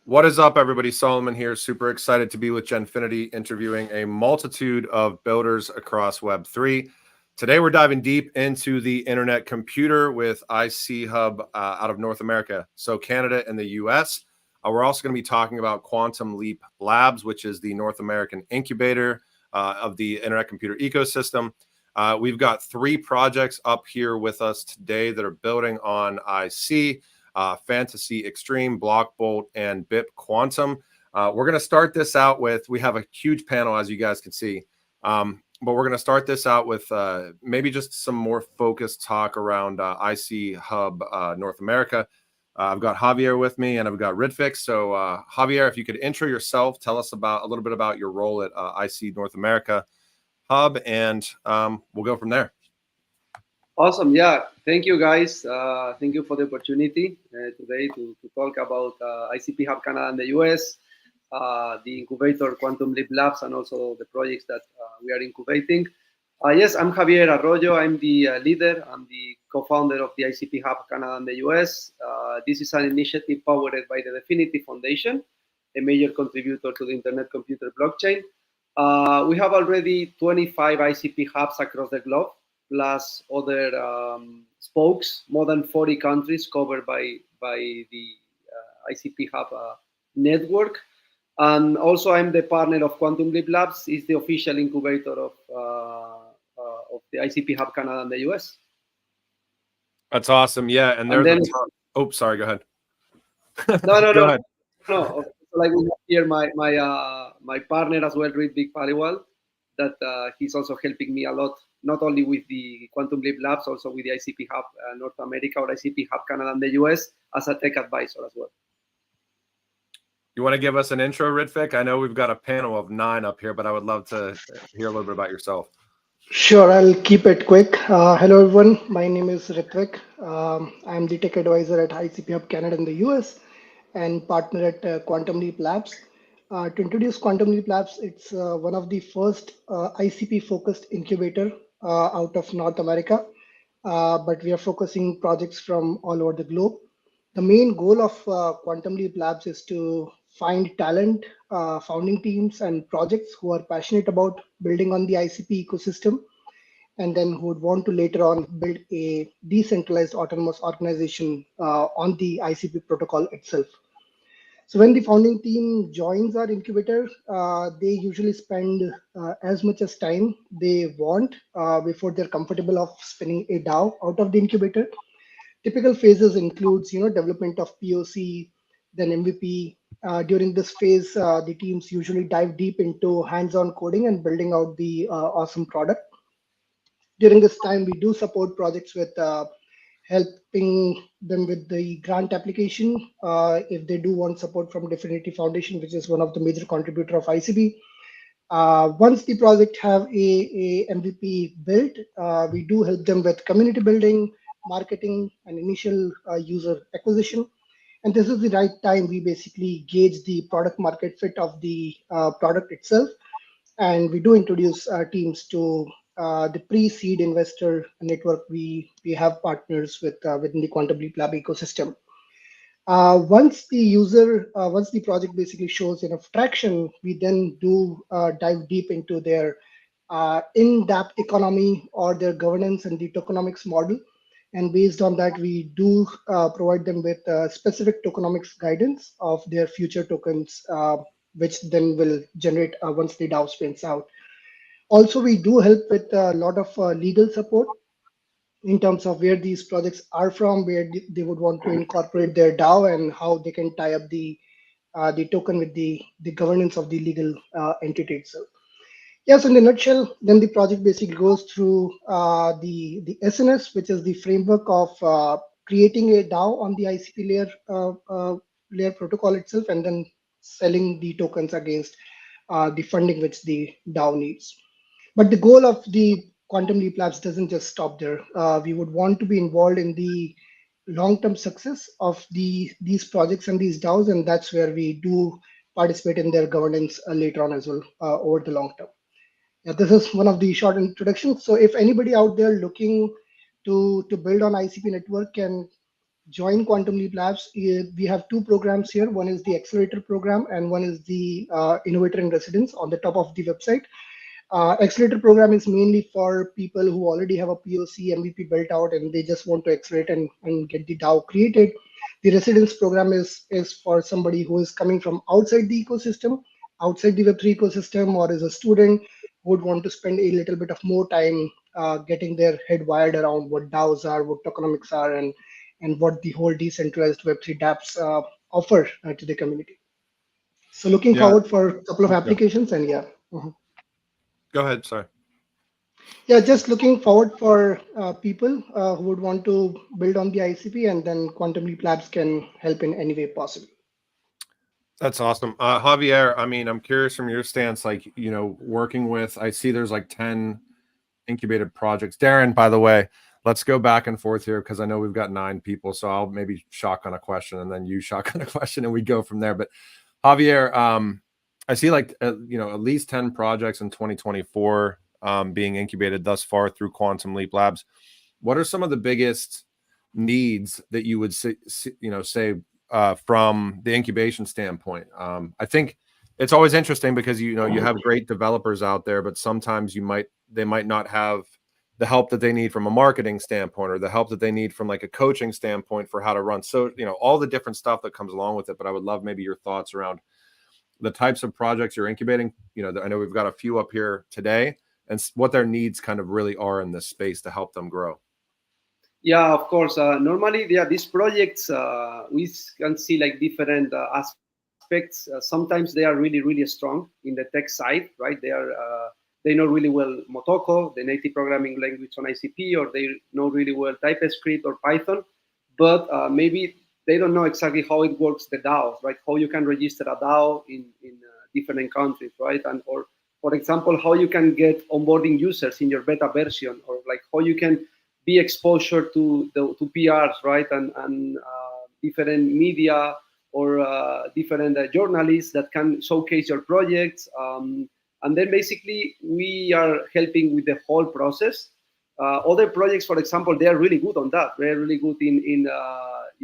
What is up, everybody? Solomon here. Super excited to be with Genfinity, interviewing a multitude of builders across Web3. Today, we're diving deep into the internet computer with ICP Hub out of North America, so Canada and the US. We're also going to be talking about Quantum Leap Labs, which is the North American incubator of the internet computer ecosystem. We've got 3 projects up here with us today that are building on IC. Fantasy Extreme, Block Bolt, and BIP Quantum. We're going to start this out with, we have a huge panel, as you guys can see, but we're going to start this out with maybe just some more focused talk around IC Hub North America. I've got Javier with me, and I've got Ridfix. So Javier, if you could intro yourself, tell us a little bit about your role at IC North America Hub, and we'll go from there. Awesome. Yeah. Thank you, guys. Thank you for the opportunity today to talk about ICP Hub Canada and the US, the Incubator Quantum Leap Labs, and also the projects that we are incubating. Yes, I'm Javier Arroyo. I'm the leader. I'm the co-founder of the ICP Hub Canada and the US. This is an initiative powered by the Definity Foundation, a major contributor to the Internet Computer blockchain. We have already 25 ICP hubs across the globe, plus other spokes, more than 40 countries covered by the ICP Hub network. And also I'm the partner of Quantum Leap Labs, is the official incubator of the ICP Hub Canada and the US. That's awesome. Yeah, and they're the top. Oh, sorry, go ahead. No, go ahead. No, like we have here my partner as well, Ridfix Paliwal, that he's also helping me a lot, not only with the Quantum Leap Labs, also with the ICP Hub North America or ICP Hub Canada and the US as a tech advisor as well. You want to give us an intro, Ridfix? I know we've got a panel of 9 up here, but I would love to hear a little bit about yourself. Sure, I'll keep it quick. Hello, everyone. My name is Ridfix. I'm the tech advisor at ICP Hub Canada in the US and partner at Quantum Leap Labs. To introduce Quantum Leap Labs, it's one of the first ICP-focused incubator out of North America, but we are focusing projects from all over the globe. The main goal of Quantum Leap Labs is to find talent, founding teams, and projects who are passionate about building on the ICP ecosystem, and then who would want to later on build a decentralized autonomous organization on the ICP protocol itself. So when the founding team joins our incubator, they usually spend as much as time they want before they're comfortable of spinning a DAO out of the incubator. Typical phases includes, development of POC, then MVP. During this phase, the teams usually dive deep into hands-on coding and building out the awesome product. During this time, we do support projects with helping them with the grant application if they do want support from Definity Foundation, which is one of the major contributor of ICP. Once the project have a MVP built, we do help them with community building, marketing, and initial user acquisition. And this is the right time we basically gauge the product market fit of the product itself. And we do introduce teams to the pre-seed investor network. We have partners with within the Quantum Leap Lab ecosystem. Once the project basically shows enough traction, we then do dive deep into their in-depth economy or their governance and the tokenomics model. And based on that, we do provide them with specific tokenomics guidance of their future tokens, which then will generate once the DAO spins out. Also, we do help with a lot of legal support in terms of where these projects are from, where they would want to incorporate their DAO, and how they can tie up the token with the governance of the legal entity itself. Yes, in a nutshell, then the project basically goes through the SNS, which is the framework of creating a DAO on the ICP layer protocol itself, and then selling the tokens against the funding which the DAO needs. But the goal of the Quantum Leap Labs doesn't just stop there. We would want to be involved in the long-term success of these projects and these DAOs, and that's where we do participate in their governance later on as well over the long term. Yeah, this is one of the short introductions. So if anybody out there looking to build on ICP network can join Quantum Leap Labs, we have two programs here. One is the Accelerator program, and one is the Innovator in Residence on the top of the website. Accelerator program is mainly for people who already have a POC MVP built out and they just want to accelerate and get the DAO created. The residence program is for somebody who is coming from outside the ecosystem, outside the Web3 ecosystem, or is a student who would want to spend a little bit of more time getting their head wired around what DAOs are, what tokenomics are, and what the whole decentralized Web3 dApps offer to the community. So looking Yeah. forward for a couple of Yeah. applications, and yeah. Mhm. Go ahead. Sorry. Yeah, just looking forward for people who would want to build on the ICP, and then Quantum Leap Labs can help in any way possible. That's awesome. Javier, I mean, I'm curious from your stance, like, working with, I see there's like 10 incubated projects. Darren, by the way, let's go back and forth here because I know we've got 9 people. So I'll maybe shotgun a question and then you shotgun a question and we go from there. But Javier, I see like, at least 10 projects in 2024 being incubated thus far through Quantum Leap Labs. What are some of the biggest needs that you would say from the incubation standpoint? I think it's always interesting because you have great developers out there, but sometimes they might not have the help that they need from a marketing standpoint or the help that they need from like a coaching standpoint for how to run. So all the different stuff that comes along with it. But I would love maybe your thoughts around the types of projects you're incubating. I know we've got a few up here today, and what their needs kind of really are in this space to help them grow. Yeah, of course. Normally, these projects, we can see like different aspects. Sometimes they are really, really strong in the tech side, right? They know really well Motoko, the native programming language on ICP, or they know really well TypeScript or Python, but maybe they don't know exactly how it works, the DAOs, right? How you can register a DAO in different countries, right? Or for example, how you can get onboarding users in your beta version, or like how you can be exposure to PRs, right? And different media or different journalists that can showcase your projects. And then basically we are helping with the whole process. Other projects, for example, they are really good on that. They're really good in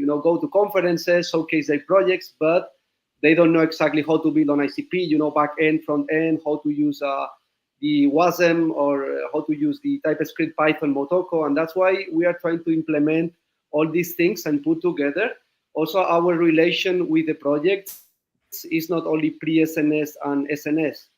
go to conferences, showcase their projects, but they don't know exactly how to build on ICP, back end, front end, how to use the WASM or how to use the TypeScript, Python, Motoko. And that's why we are trying to implement all these things and put together. Also, our relation with the projects is not only pre-SNS and SNS.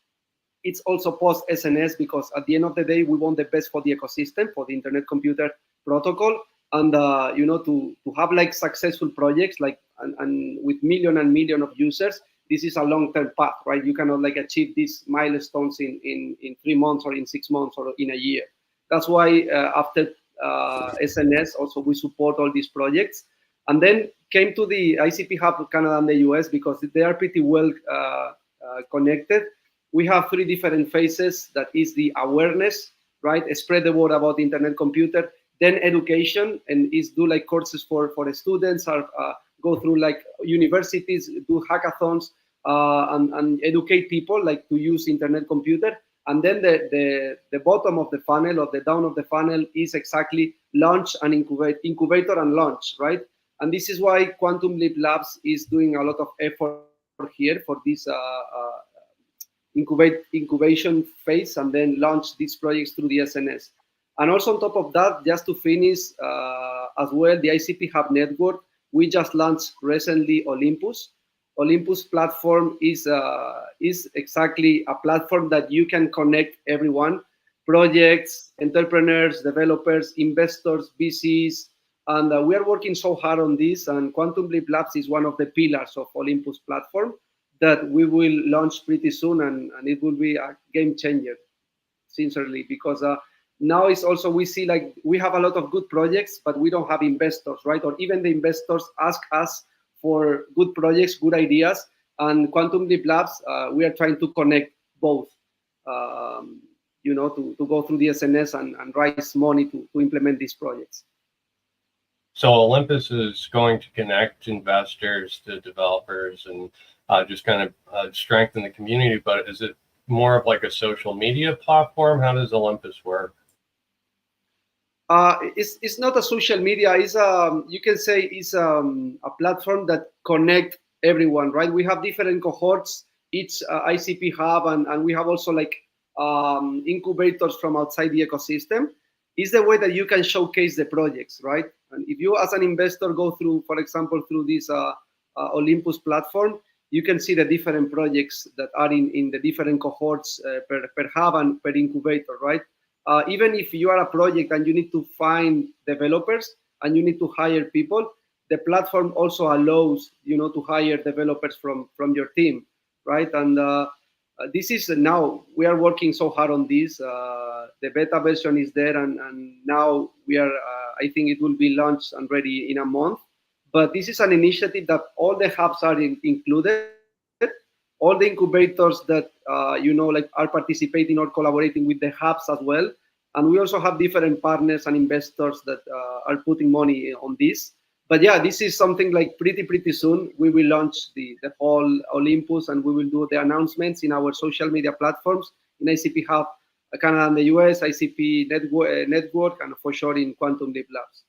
It's also post-SNS, because at the end of the day, we want the best for the ecosystem, for the Internet Computer Protocol. And, to have like successful projects like and with million and million of users, this is a long-term path, right? You cannot like achieve these milestones in 3 months or in 6 months or in a year. That's why after SNS, also we support all these projects. And then came to the ICP Hub Canada and the US, because they are pretty well connected. We have 3 different phases. That is the awareness, right? Spread the word about the Internet Computer. Then education, and is do like courses for the students, or go through like universities, do hackathons, and educate people like to use Internet Computer. And then the bottom of the funnel, or the down of the funnel, is exactly launch and incubator and launch, right? And this is why Quantum Leap Labs is doing a lot of effort here for this incubation phase, and then launch these projects through the SNS. And also on top of that, just to finish as well, the ICP Hub network, we just launched recently Olympus. Olympus platform is exactly a platform that you can connect everyone, projects, entrepreneurs, developers, investors, VCs, and we are working so hard on this. And Quantum Leap Labs is one of the pillars of Olympus platform that we will launch pretty soon, and it will be a game changer, sincerely, because now it's also, we see like we have a lot of good projects, but we don't have investors, right? Or even the investors ask us for good projects, good ideas. And Quantum Leap Labs, we are trying to connect both, to go through the SNS and raise money to implement these projects. So Olympus is going to connect investors to developers and just kind of strengthen the community, but is it more of like a social media platform? How does Olympus work? It's not a social media. It's you can say it's a platform that connect everyone, right? We have different cohorts, each ICP hub, and we have also like incubators from outside the ecosystem. Is the way that you can showcase the projects, right? And if you, as an investor, go through, for example, through this Olympus platform, you can see the different projects that are in the different cohorts per hub and per incubator, right? Even if you are a project and you need to find developers and you need to hire people, the platform also allows to hire developers from your team, right? And this is now we are working so hard on this. The beta version is there, and now we are. I think it will be launched and ready in a month. But this is an initiative that all the hubs are included, all the incubators that like are participating or collaborating with the hubs as well, and we also have different partners and investors that are putting money on this. But yeah, this is something like pretty soon we will launch the whole Olympus, and we will do the announcements in our social media platforms in ICP Hub Canada and the US, ICP network, and for sure in Quantum Leap Labs.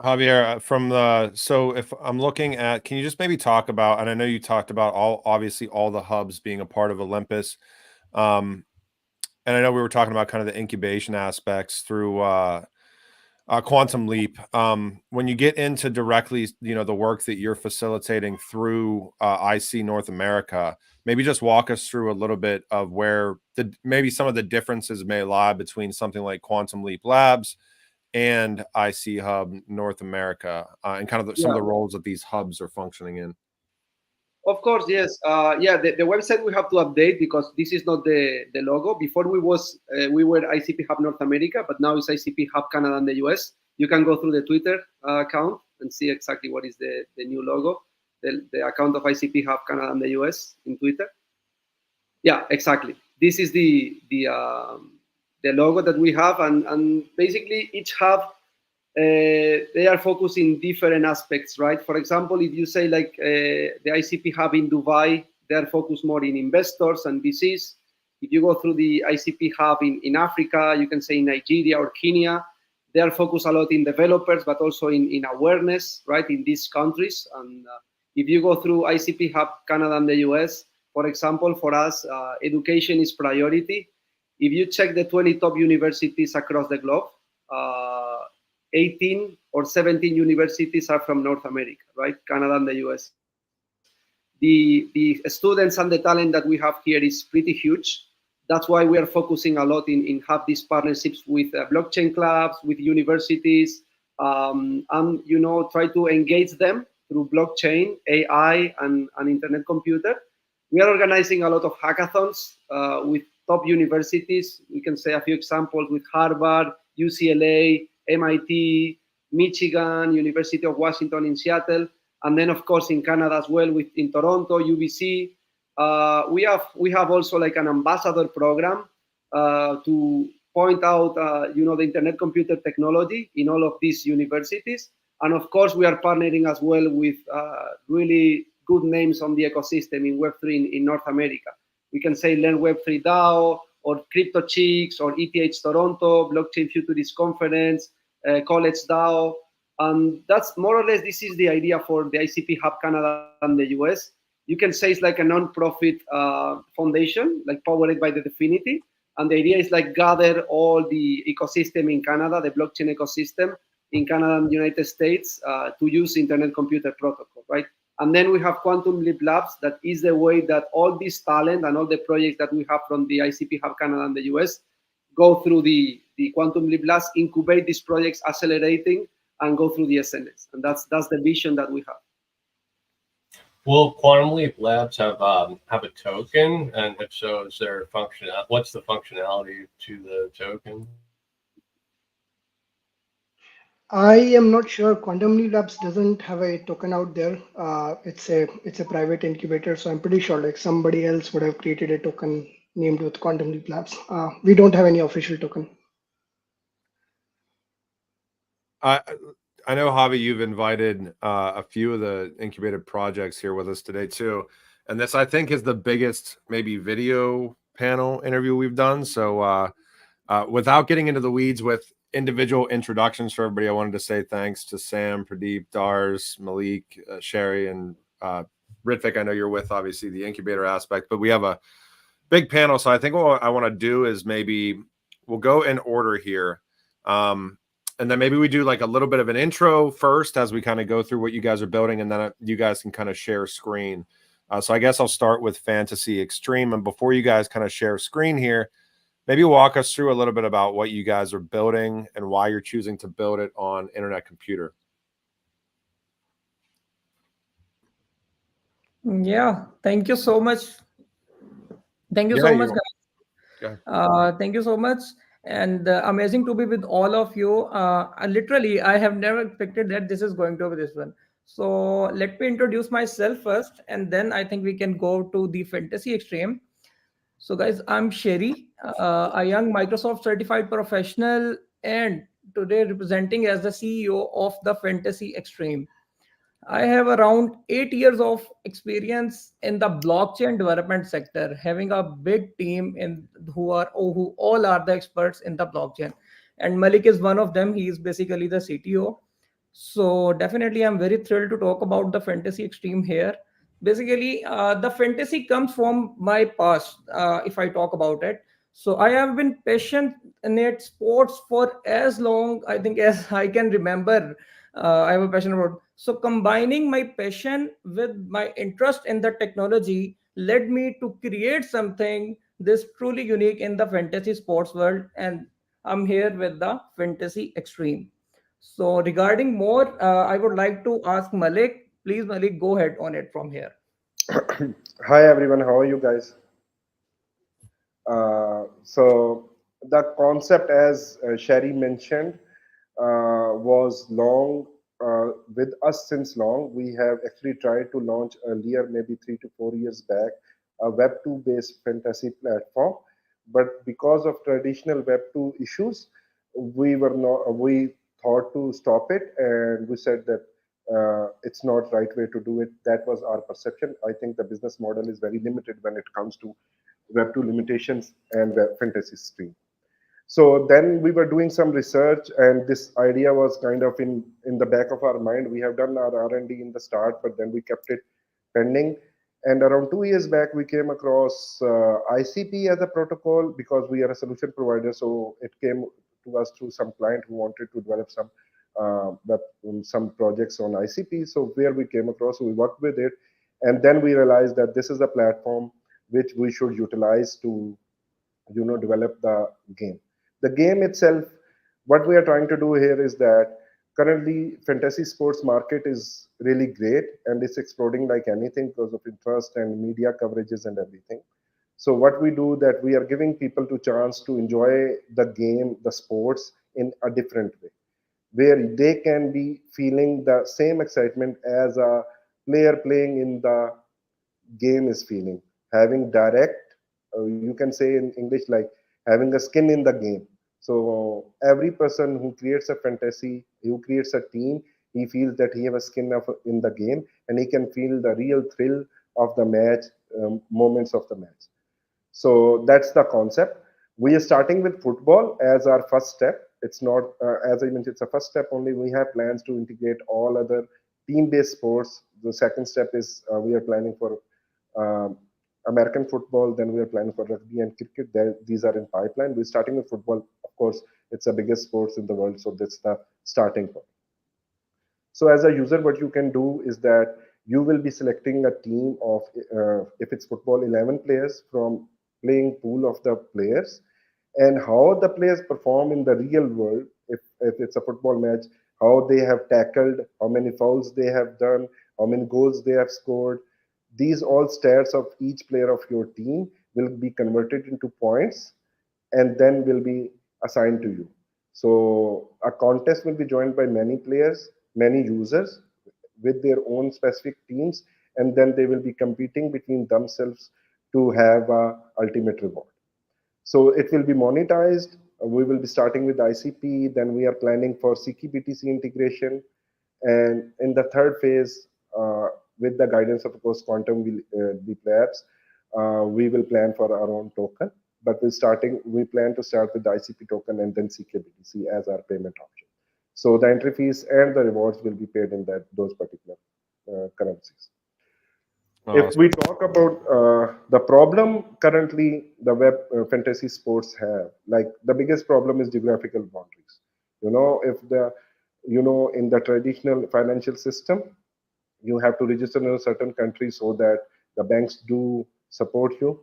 Javier, so if I'm looking at, can you just maybe talk about, and I know you talked about obviously all the hubs being a part of Olympus, and I know we were talking about kind of the incubation aspects through Quantum Leap. When you get into directly, the work that you're facilitating through IC North America, maybe just walk us through a little bit of where maybe some of the differences may lie between something like Quantum Leap Labs and IC Hub North America, and kind of some of the roles that these hubs are functioning in. Of course, yes. The website we have to update because this is not the logo. Before we were ICP Hub North America, but now it's ICP Hub Canada and the US. You can go through the Twitter account and see exactly what is the new logo, the account of ICP Hub Canada and the US in Twitter. Yeah, exactly. This is the logo that we have, and basically each hub they are focused in different aspects, right? For example, if you say like the ICP hub in Dubai, they are focused more in investors and VCs. If you go through the ICP hub in Africa, you can say in Nigeria or Kenya, they are focused a lot in developers, but also in awareness, right, in these countries. And if you go through ICP hub Canada and the US, for example, for us, education is priority. If you check the 20 top universities across the globe, 18 or 17 universities are from North America, right? Canada and the US. The students and the talent that we have here is pretty huge. That's why we are focusing a lot in have these partnerships with blockchain clubs, with universities, and try to engage them through blockchain, AI, and internet computer. We are organizing a lot of hackathons with top universities. We can say a few examples with Harvard, UCLA, MIT, Michigan, University of Washington in Seattle, and then of course in Canada as well, in Toronto, UBC. We have also like an ambassador program to point out the internet computer technology in all of these universities, and of course we are partnering as well with really good names on the ecosystem in Web3 in North America. We can say Learn Web3 DAO, or Crypto Chicks, or ETH Toronto, Blockchain Futurist Conference, College DAO. And that's more or less, this is the idea for the ICP Hub Canada and the US. You can say it's like a non-profit foundation, like powered by the Definity. And the idea is like gather all the ecosystem in Canada, the blockchain ecosystem in Canada and the United States to use Internet Computer Protocol, right? And then we have Quantum Leap Labs. That is the way that all this talent and all the projects that we have from the ICP Hub Canada and the US go through the Quantum Leap Labs, incubate these projects, accelerating, and go through the SNS. And that's the vision that we have. Will Quantum Leap Labs have a token? And if so, is there what's the functionality to the token? I am not sure. Quantum Leap Labs doesn't have a token out there. It's a private incubator, so I'm pretty sure like somebody else would have created a token named with Quantum Leap Labs. We don't have any official token. I know, Javi, you've invited a few of the incubated projects here with us today too, and this I think is the biggest maybe video panel interview we've done. So Without getting into the weeds with individual introductions for everybody, I wanted to say thanks to Sam, Pradeep, Dars, Malik, Sherry, and Ritvik. I know you're with, obviously, the incubator aspect, but we have a big panel. So I think what I want to do is maybe we'll go in order here. And then maybe we do like a little bit of an intro first as we kind of go through what you guys are building, and then you guys can kind of share screen. So I guess I'll start with Fantasy Extreme. And before you guys kind of share screen here, maybe walk us through a little bit about what you guys are building and why you're choosing to build it on Internet Computer. Yeah, thank you so much. Thank you so much, guys. Thank you so much. And amazing to be with all of you. Literally, I have never expected that this is going to be this one. So let me introduce myself first, and then I think we can go to the fantasy extreme. So, guys, I'm Sherry, a young Microsoft certified professional, and today representing as the CEO of the Fantasy Extreme. I have around 8 years of experience in the blockchain development sector, having a big team in who all are the experts in the blockchain. And Malik is one of them. He is basically the CTO. So definitely, I'm very thrilled to talk about the fantasy extreme here. Basically, the fantasy comes from my past. If I talk about it, so I have been passionate sports for as long, I think, as I can remember. I have a passion about. So combining my passion with my interest in the technology led me to create something this truly unique in the fantasy sports world, and I'm here with the fantasy extreme. So regarding more, I would like to ask Malik. Please, Malik, go ahead on it from here. Hi everyone, how are you guys? So the concept, as Sherry mentioned, was long with us since long. We have actually tried to launch earlier, maybe 3 to 4 years back, a Web 2 based fantasy platform. But because of traditional Web 2 issues, we thought to stop it, and we said that it's not right way to do it. That was our perception. I think the business model is very limited when it comes to Web 2 limitations and Web fantasy stream. So then we were doing some research, and this idea was kind of in the back of our mind. We have done our R&D in the start, but then we kept it pending. And around 2 years back, we came across ICP as a protocol because we are a solution provider. So it came to us through some client who wanted to develop some projects on ICP. So where we came across, we worked with it, and then we realized that this is a platform which we should utilize to develop the game. The game itself, what we are trying to do here is that currently fantasy sports market is really great, and it's exploding like anything because of interest and media coverages and everything. So what we do, that we are giving people to chance to enjoy the game, the sports, in a different way, where they can be feeling the same excitement as a player playing in the game is feeling, having direct, you can say in English, like having a skin in the game. So every person who creates a fantasy, who creates a team, he feels that he have a skin in the game, and he can feel the real thrill of the match, moments of the match. So that's the concept. We are starting with football as our first step. It's not, as I mentioned, it's a first step only. We have plans to integrate all other team-based sports. The second step is we are planning for um, American football. Then we are planning for rugby and cricket. These are in pipeline. We're starting with football. Of course, it's the biggest sports in the world, so that's the starting point. So as a user, what you can do is that you will be selecting a team of, if it's football, 11 players from playing pool of the players, and how the players perform in the real world. If it's a football match, how they have tackled, how many fouls they have done, how many goals they have scored. These all stats of each player of your team will be converted into points, and then will be assigned to you. So a contest will be joined by many players, many users with their own specific teams, and then they will be competing between themselves to have a ultimate reward. So it will be monetized. We will be starting with ICP, then we are planning for CKBTC integration, and in the third phase, with the guidance of course Quantum Leap Labs, we will plan for our own token. but we plan to start with the ICP token and then CKBTC as our payment option. So the entry fees and the rewards will be paid in those particular currencies. If we talk about the problem currently the web fantasy sports have, like the biggest problem is geographical boundaries. In the traditional financial system, you have to register in a certain country so that the banks do support you.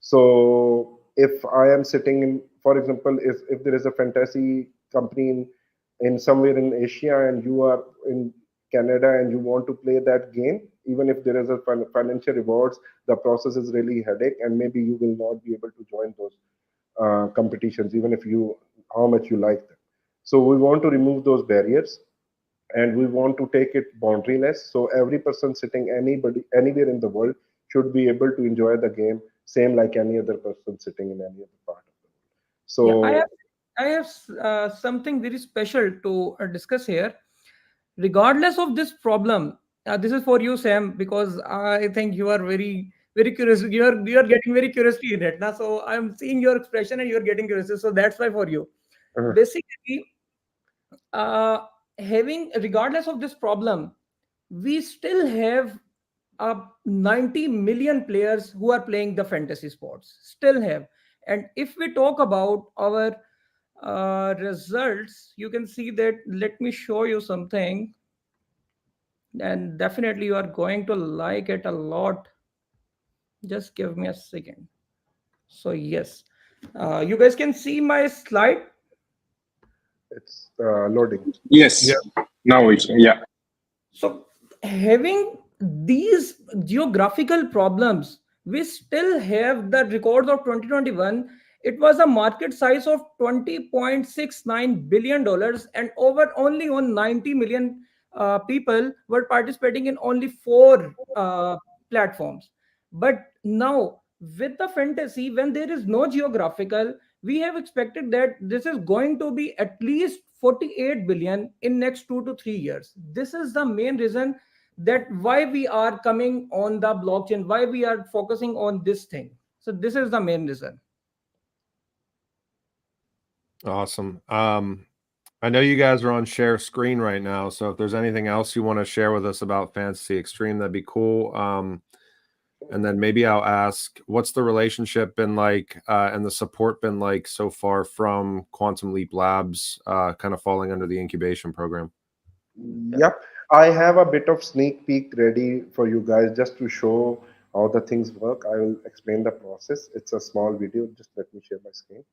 So if I am sitting in, for example, if there is a fantasy company in somewhere in Asia and you are in Canada and you want to play that game, even if there is a financial rewards, the process is really headache, and maybe you will not be able to join those competitions, even if how much you like them. So we want to remove those barriers, and we want to take it boundaryless. So every person sitting anywhere in the world should be able to enjoy the game, same like any other person sitting in any other part of the world. So yeah, I have something very special to discuss here. Regardless of this problem, this is for you, Sam, because I think you are very, very curious. You are getting very curious in it now. So I'm seeing your expression and you're getting curious. So that's why for you, basically, uh, having regardless of this problem, we still have 90 million players who are playing the fantasy sports. Still have, and if we talk about our results, you can see that. Let me show you something, and definitely you are going to like it a lot. Just give me a second. So yes, you guys can see my slide. it's loading. Yes. Yeah. Now it's yeah. So having these geographical problems, we still have the records of 2021. It was a market size of $20.69 billion, and over only on 90 million people were participating in only four platforms. But now, with the fantasy, when there is no geographical, we have expected that this is going to be at least 48 billion in next 2 to 3 years. This is the main reason that why we are coming on the blockchain, why we are focusing on this thing. So this is the main reason. Awesome. I know you guys are on share screen right now, so if there's anything else you want to share with us about Fantasy Extreme, that'd be cool. And then maybe I'll ask, what's the relationship been like and the support been like so far from Quantum Leap Labs, kind of falling under the incubation program? Yep, I have a bit of sneak peek ready for you guys just to show how the things work. I will explain the process. It's a small video. Just let me share my screen.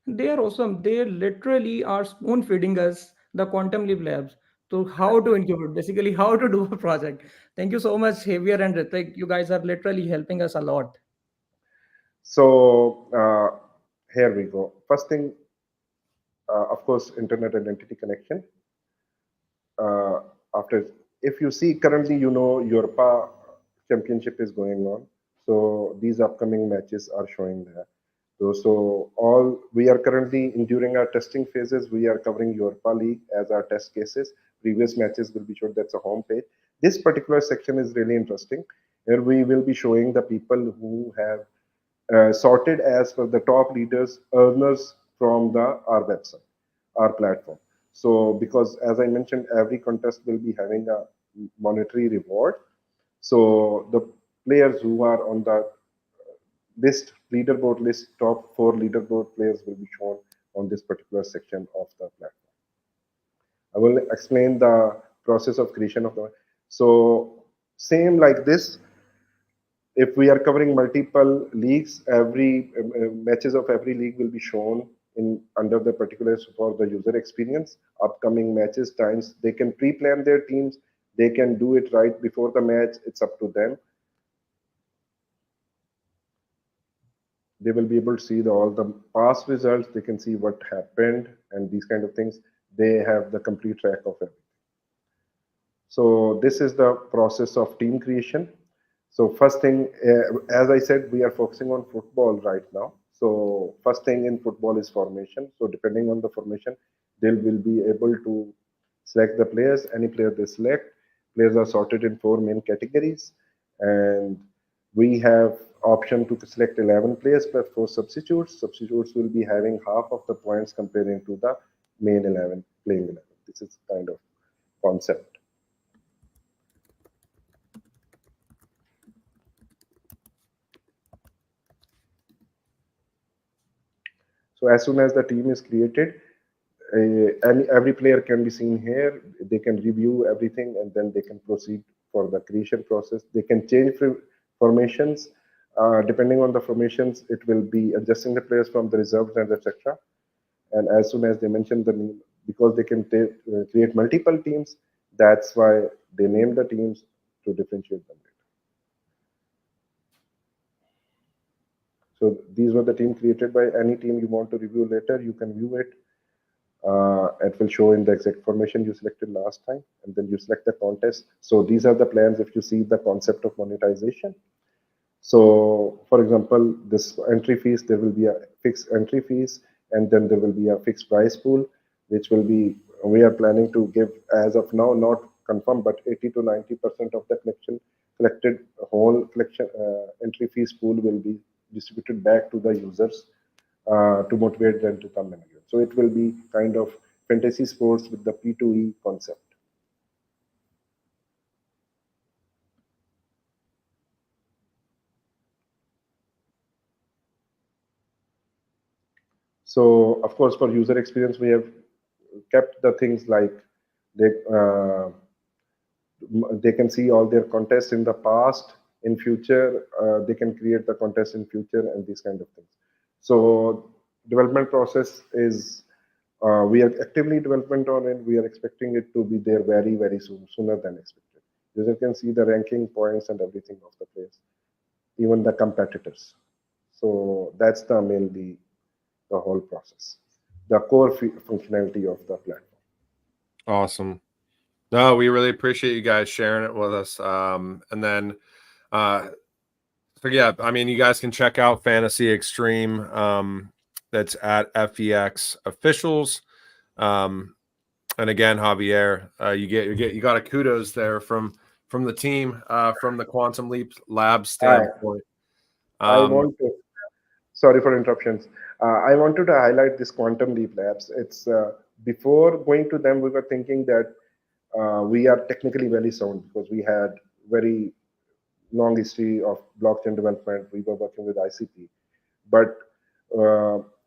They are awesome. They literally are spoon feeding us, the Quantum Leap Labs, to how to incubate, basically how to do a project. Thank you so much, Javier and Ritik. You guys are literally helping us a lot. So here we go. First thing, of course, internet identity connection. After, if you see currently, Europa championship is going on. So these upcoming matches are showing there. So all we are currently during our testing phases, we are covering Europa League as our test cases. Previous matches will be shown. That's a home page. This particular section is really interesting. Here we will be showing the people who have sorted as per the top leaders, earners from our website, our platform. So because as I mentioned, every contest will be having a monetary reward. So the players who are on the leaderboard list, top 4 leaderboard players will be shown on this particular section of the platform. I will explain the process of creation of the. So same like this. If we are covering multiple leagues, every matches of every league will be shown in under the particulars for the user experience. Upcoming matches times, they can pre-plan their teams. They can do it right before the match. It's up to them. They will be able to see all the past results. They can see what happened and these kind of things. They have the complete track of everything. So this is the process of team creation. So first thing, as I said, we are focusing on football right now. So first thing in football is formation. So depending on the formation, they will be able to select the players. Any player they select, players are sorted in 4 main categories, and we have option to select 11 players plus 4 substitutes. Substitutes will be having half of the points comparing to the main 11 playing 11. This is kind of concept. So as soon as the team is created, every player can be seen here. They can review everything and then they can proceed for the creation process. They can change formations. Depending on the formations, it will be adjusting the players from the reserves and etc. And as soon as they mention the name, because they can create multiple teams, that's why they name the teams to differentiate them. So these were the team created by any team you want to review later. You can view it. It will show in the exact formation you selected last time, and then you select the contest. So these are the plans if you see the concept of monetization. So for example, this entry fees, there will be a fixed entry fees, and then there will be a fixed prize pool, which will be, we are planning to give as of now, not confirmed, but 80 to 90% of the collected whole collection entry fees pool will be distributed back to the users to motivate them to come in again. So it will be kind of fantasy sports with the P2E concept. So of course, for user experience, we have kept the things like they they can see all their contests in the past, in future, they can create the contest in future and these kind of things. So development process is we are actively development on it. We are expecting it to be there very, very soon, sooner than expected. User can see the ranking points and everything of the players, even the competitors. So that's the mainly the whole process, the core functionality of the platform. Awesome. No, we really appreciate you guys sharing it with us. And then, so yeah, I mean, you guys can check out Fantasy Extreme. That's at FEX Officials. And again, Javier, you got a kudos there from the team, from the Quantum Leap Lab standpoint. I want to, sorry for interruptions. I wanted to highlight this Quantum Leap Labs. It's before going to them, we were thinking that we are technically very sound because we had very long history of blockchain development. We were working with ICP, but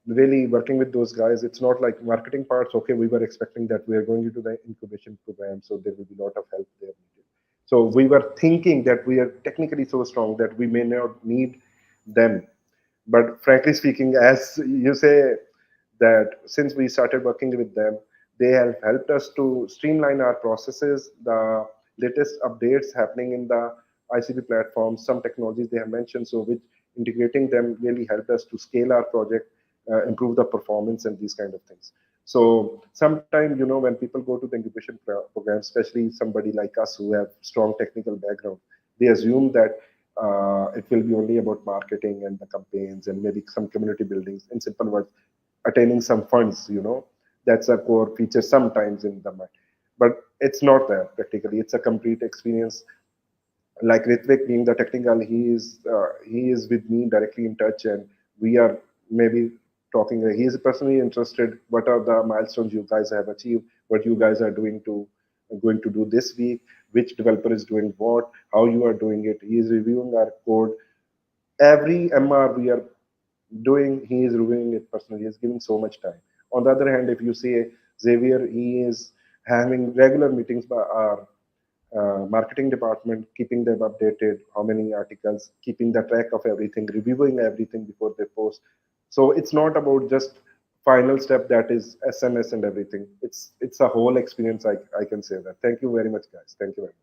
really working with those guys, it's not like marketing parts. Okay, we were expecting that we are going into the incubation program, so there will be a lot of help there. So we were thinking that we are technically so strong that we may not need them. But frankly speaking, as you say, that since we started working with them, they have helped us to streamline our processes, the latest updates happening in the ICP platform, some technologies they have mentioned, so which integrating them really helped us to scale our project, improve the performance and these kind of things. So sometimes, you know, when people go to the incubation program, especially somebody like us who have strong technical background, they assume that it will be only about marketing and the campaigns and maybe some community buildings. In simple words, attaining some funds, you know, that's a core feature sometimes in the mind. But it's not that practically. It's a complete experience. Like Ritvik being the technical, he is with me directly in touch, and we are maybe talking. He is personally interested. What are the milestones you guys have achieved? What you guys are going to do this week? Which developer is doing what? How you are doing it? He is reviewing our code. Every MR we are doing, he is reviewing it personally. He is giving so much time. On the other hand, if you say Xavier, he is having regular meetings by our marketing department, keeping them updated, how many articles, keeping the track of everything, reviewing everything before they post. So it's not about just final step that is SMS and everything. It's a whole experience. I can say that. Thank you very much, guys. Thank you very much.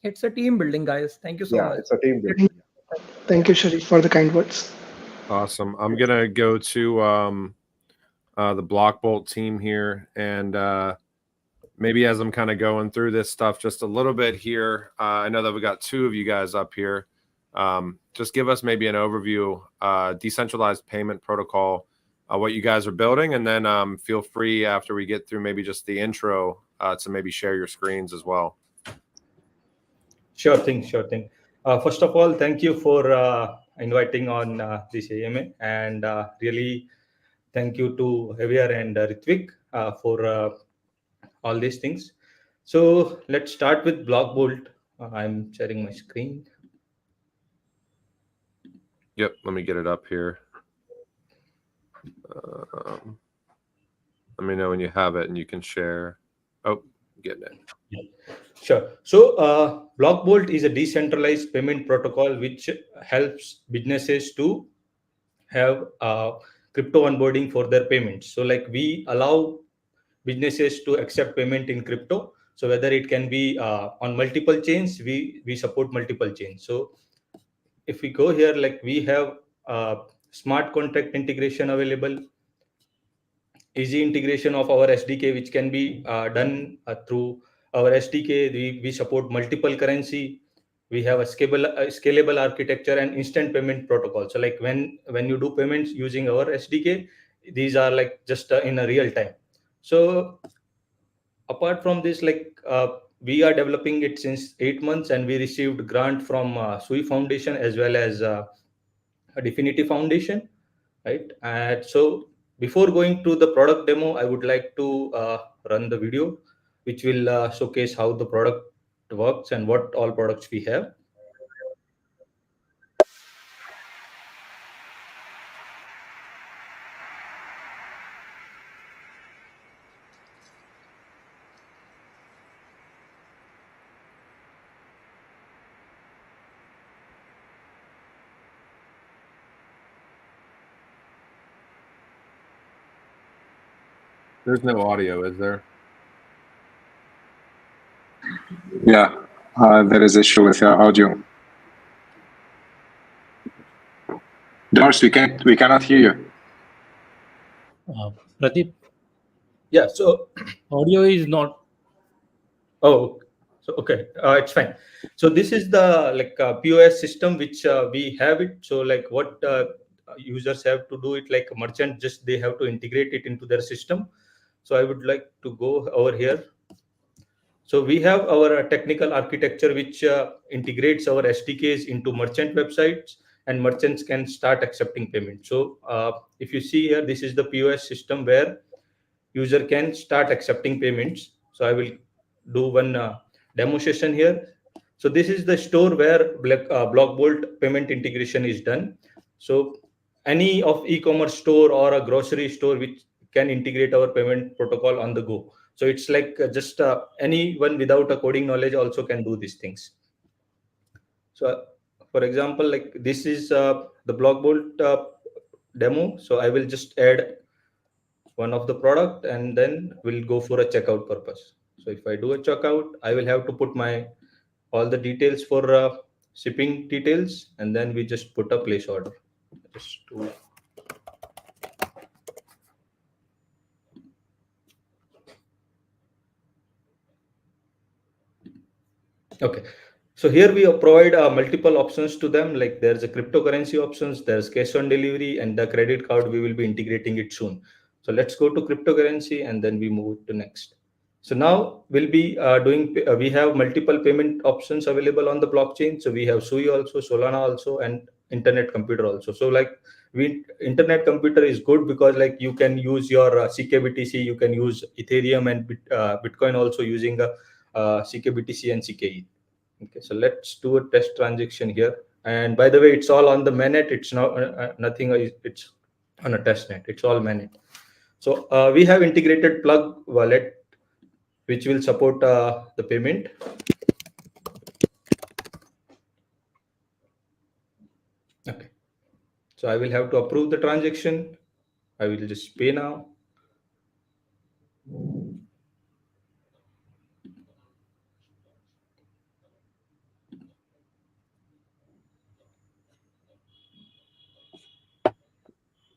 It's a team building, guys. Thank you so Yeah, much. it's a team building. Thank you, Sharif, for the kind words. Awesome. I'm gonna go to the Block Bolt team here, and maybe as I'm kind of going through this stuff just a little bit here, I know that we got two of you guys up here. Just give us maybe an overview, decentralized payment protocol, what you guys are building, and then feel free after we get through maybe just the intro to maybe share your screens as well. Sure thing. First of all, thank you for inviting on this AMA, and really thank you to Javier and Ritvik for all these things. So let's start with Blockbolt. I'm sharing my screen. Yep, let me get it up here. Let me know when you have it and you can share. Oh, getting it. Yeah. Sure. So Blockbolt is a decentralized payment protocol which helps businesses to have crypto onboarding for their payments. So like we allow businesses to accept payment in crypto. So whether it can be on multiple chains, we support multiple chains. So if we go here, like we have smart contract integration available, easy integration of our SDK, which can be done through our SDK. We support multiple currency. We have a scalable architecture and instant payment protocol. So like when you do payments using our SDK, these are like just in a real time. So apart from this, like we are developing it since 8 months, and we received grant from SUI Foundation as well as a Definity Foundation, right? And so before going to the product demo, I would like to run the video, which will showcase how the product works and what all products we have. There's no audio, is there? Yeah, there is issue with audio. Doris, we cannot hear you. Pradeep, Yeah, so audio is not. oh, so okay, it's fine. So this is the like POS system which we have it. So like what users have to do it, like a merchant, just they have to integrate it into their system. So I would like to go over here. So we have our technical architecture which integrates our SDKs into merchant websites, and merchants can start accepting payment. So if you see here, this is the POS system where user can start accepting payments. So I will do one demo session here. So this is the store where Blockbolt payment integration is done. So any of e-commerce store or a grocery store which can integrate our payment protocol on the go. So it's like just anyone without a coding knowledge also can do these things. So for example, like this is the Blockbolt demo. So I will just add one of the product, and then we'll go for a checkout purpose. So if I do a checkout, I will have to put my all the details for shipping details, and then we just put a place order. Just to okay. So here we provide multiple options to them. Like there's a cryptocurrency options, there's cash on delivery, and the credit card. We will be integrating it soon. So let's go to cryptocurrency, and then we move to next. So now we'll be we have multiple payment options available on the blockchain. So we have SUI also, Solana also, and Internet Computer also. So like Internet Computer is good because like you can use your CKBTC, you can use Ethereum and Bitcoin also using CKBTC and CKE. Okay, so let's do a test transaction here. And by the way, it's all on the mainnet. It's not nothing. It's on a test net. It's all mainnet. So we have integrated plug wallet, which will support the payment. Okay. So I will have to approve the transaction. I will just pay now.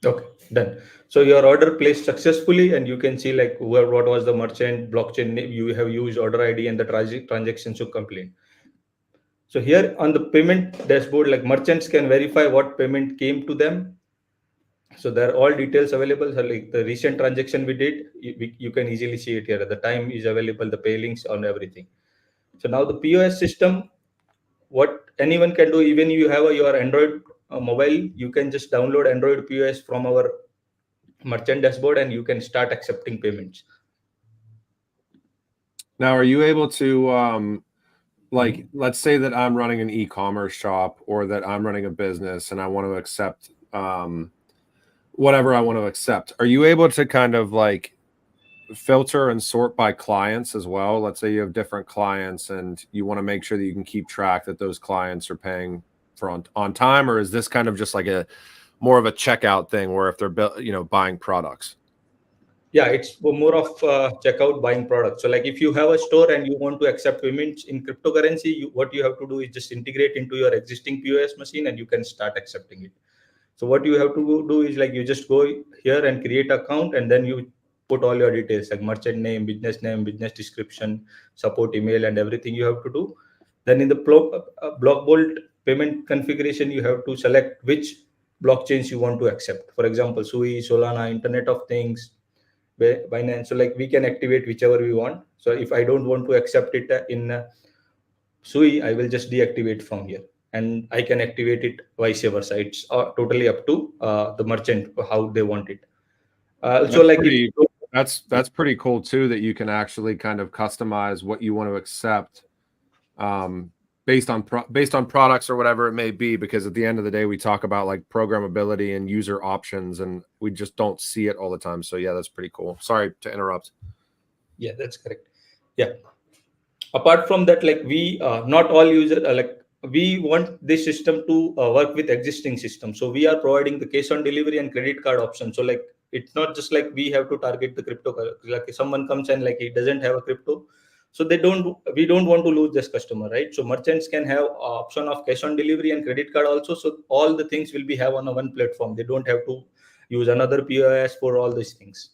Okay, done. So your order placed successfully, and you can see like what was the merchant blockchain name you have used, order ID, and the transaction should complete. So here on the payment dashboard, like merchants can verify what payment came to them. So there are all details available. So like the recent transaction we did, you can easily see it here. The time is available, the pay links on everything. So now the POS system, what anyone can do, even you have your Android mobile, you can just download Android POS from our merchant dashboard and you can start accepting payments. Now, are you able to like, let's say that I'm running an e-commerce shop or that I'm running a business and I want to accept whatever I want to accept. Are you able to kind of like filter and sort by clients as well? Let's say you have different clients and you want to make sure that you can keep track that those clients are paying for on time, or is this kind of just like a more of a checkout thing where if they're buying products? Yeah, it's more of checkout buying products. So like if you have a store and you want to accept payments in cryptocurrency, what you have to do is just integrate into your existing POS machine and you can start accepting it. So what you have to do is like you just go here and create account and then you put all your details like merchant name, business description, support email, and everything you have to do. Then in the block bolt payment configuration, you have to select which blockchains you want to accept. For example, Sui, Solana, Internet of Things, Binance. So like we can activate whichever we want. So if I don't want to accept it in Sui, I will just deactivate from here and I can activate it vice versa. It's totally up to the merchant how they want it. So like that's pretty cool too, that you can actually kind of customize what you want to accept based on products or whatever it may be, because at the end of the day we talk about like programmability and user options and we just don't see it all the time. So yeah, that's pretty cool. Sorry to interrupt. Yeah, that's correct. Yeah, apart from that, like we not all users like we want this system to work with existing systems, so we are providing the cash on delivery and credit card option. So like it's not just like we have to target the crypto, like if someone comes and like he doesn't have a crypto, so we don't want to lose this customer, right? So merchants can have option of cash on delivery and credit card also, so all the things will be have on a one platform. They don't have to use another POS for all these things.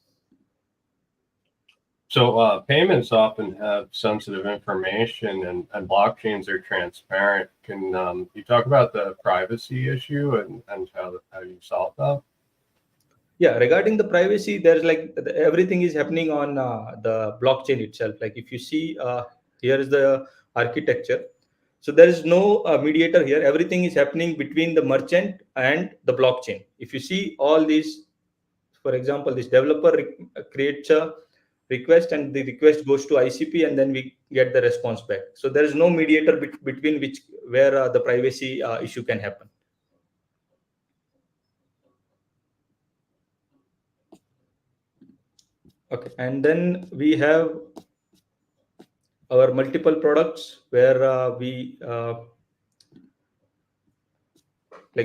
So payments often have sensitive information and blockchains are transparent. Can you talk about the privacy issue and how you solve that? Yeah, regarding the privacy, there's like everything is happening on the blockchain itself. Like if you see here is the architecture. So there is no mediator here. Everything is happening between the merchant and the blockchain. If you see all these, for example, this developer creates a request and the request goes to ICP and then we get the response back. So there is no mediator between where the privacy issue can happen. Okay, and then we have our multiple products where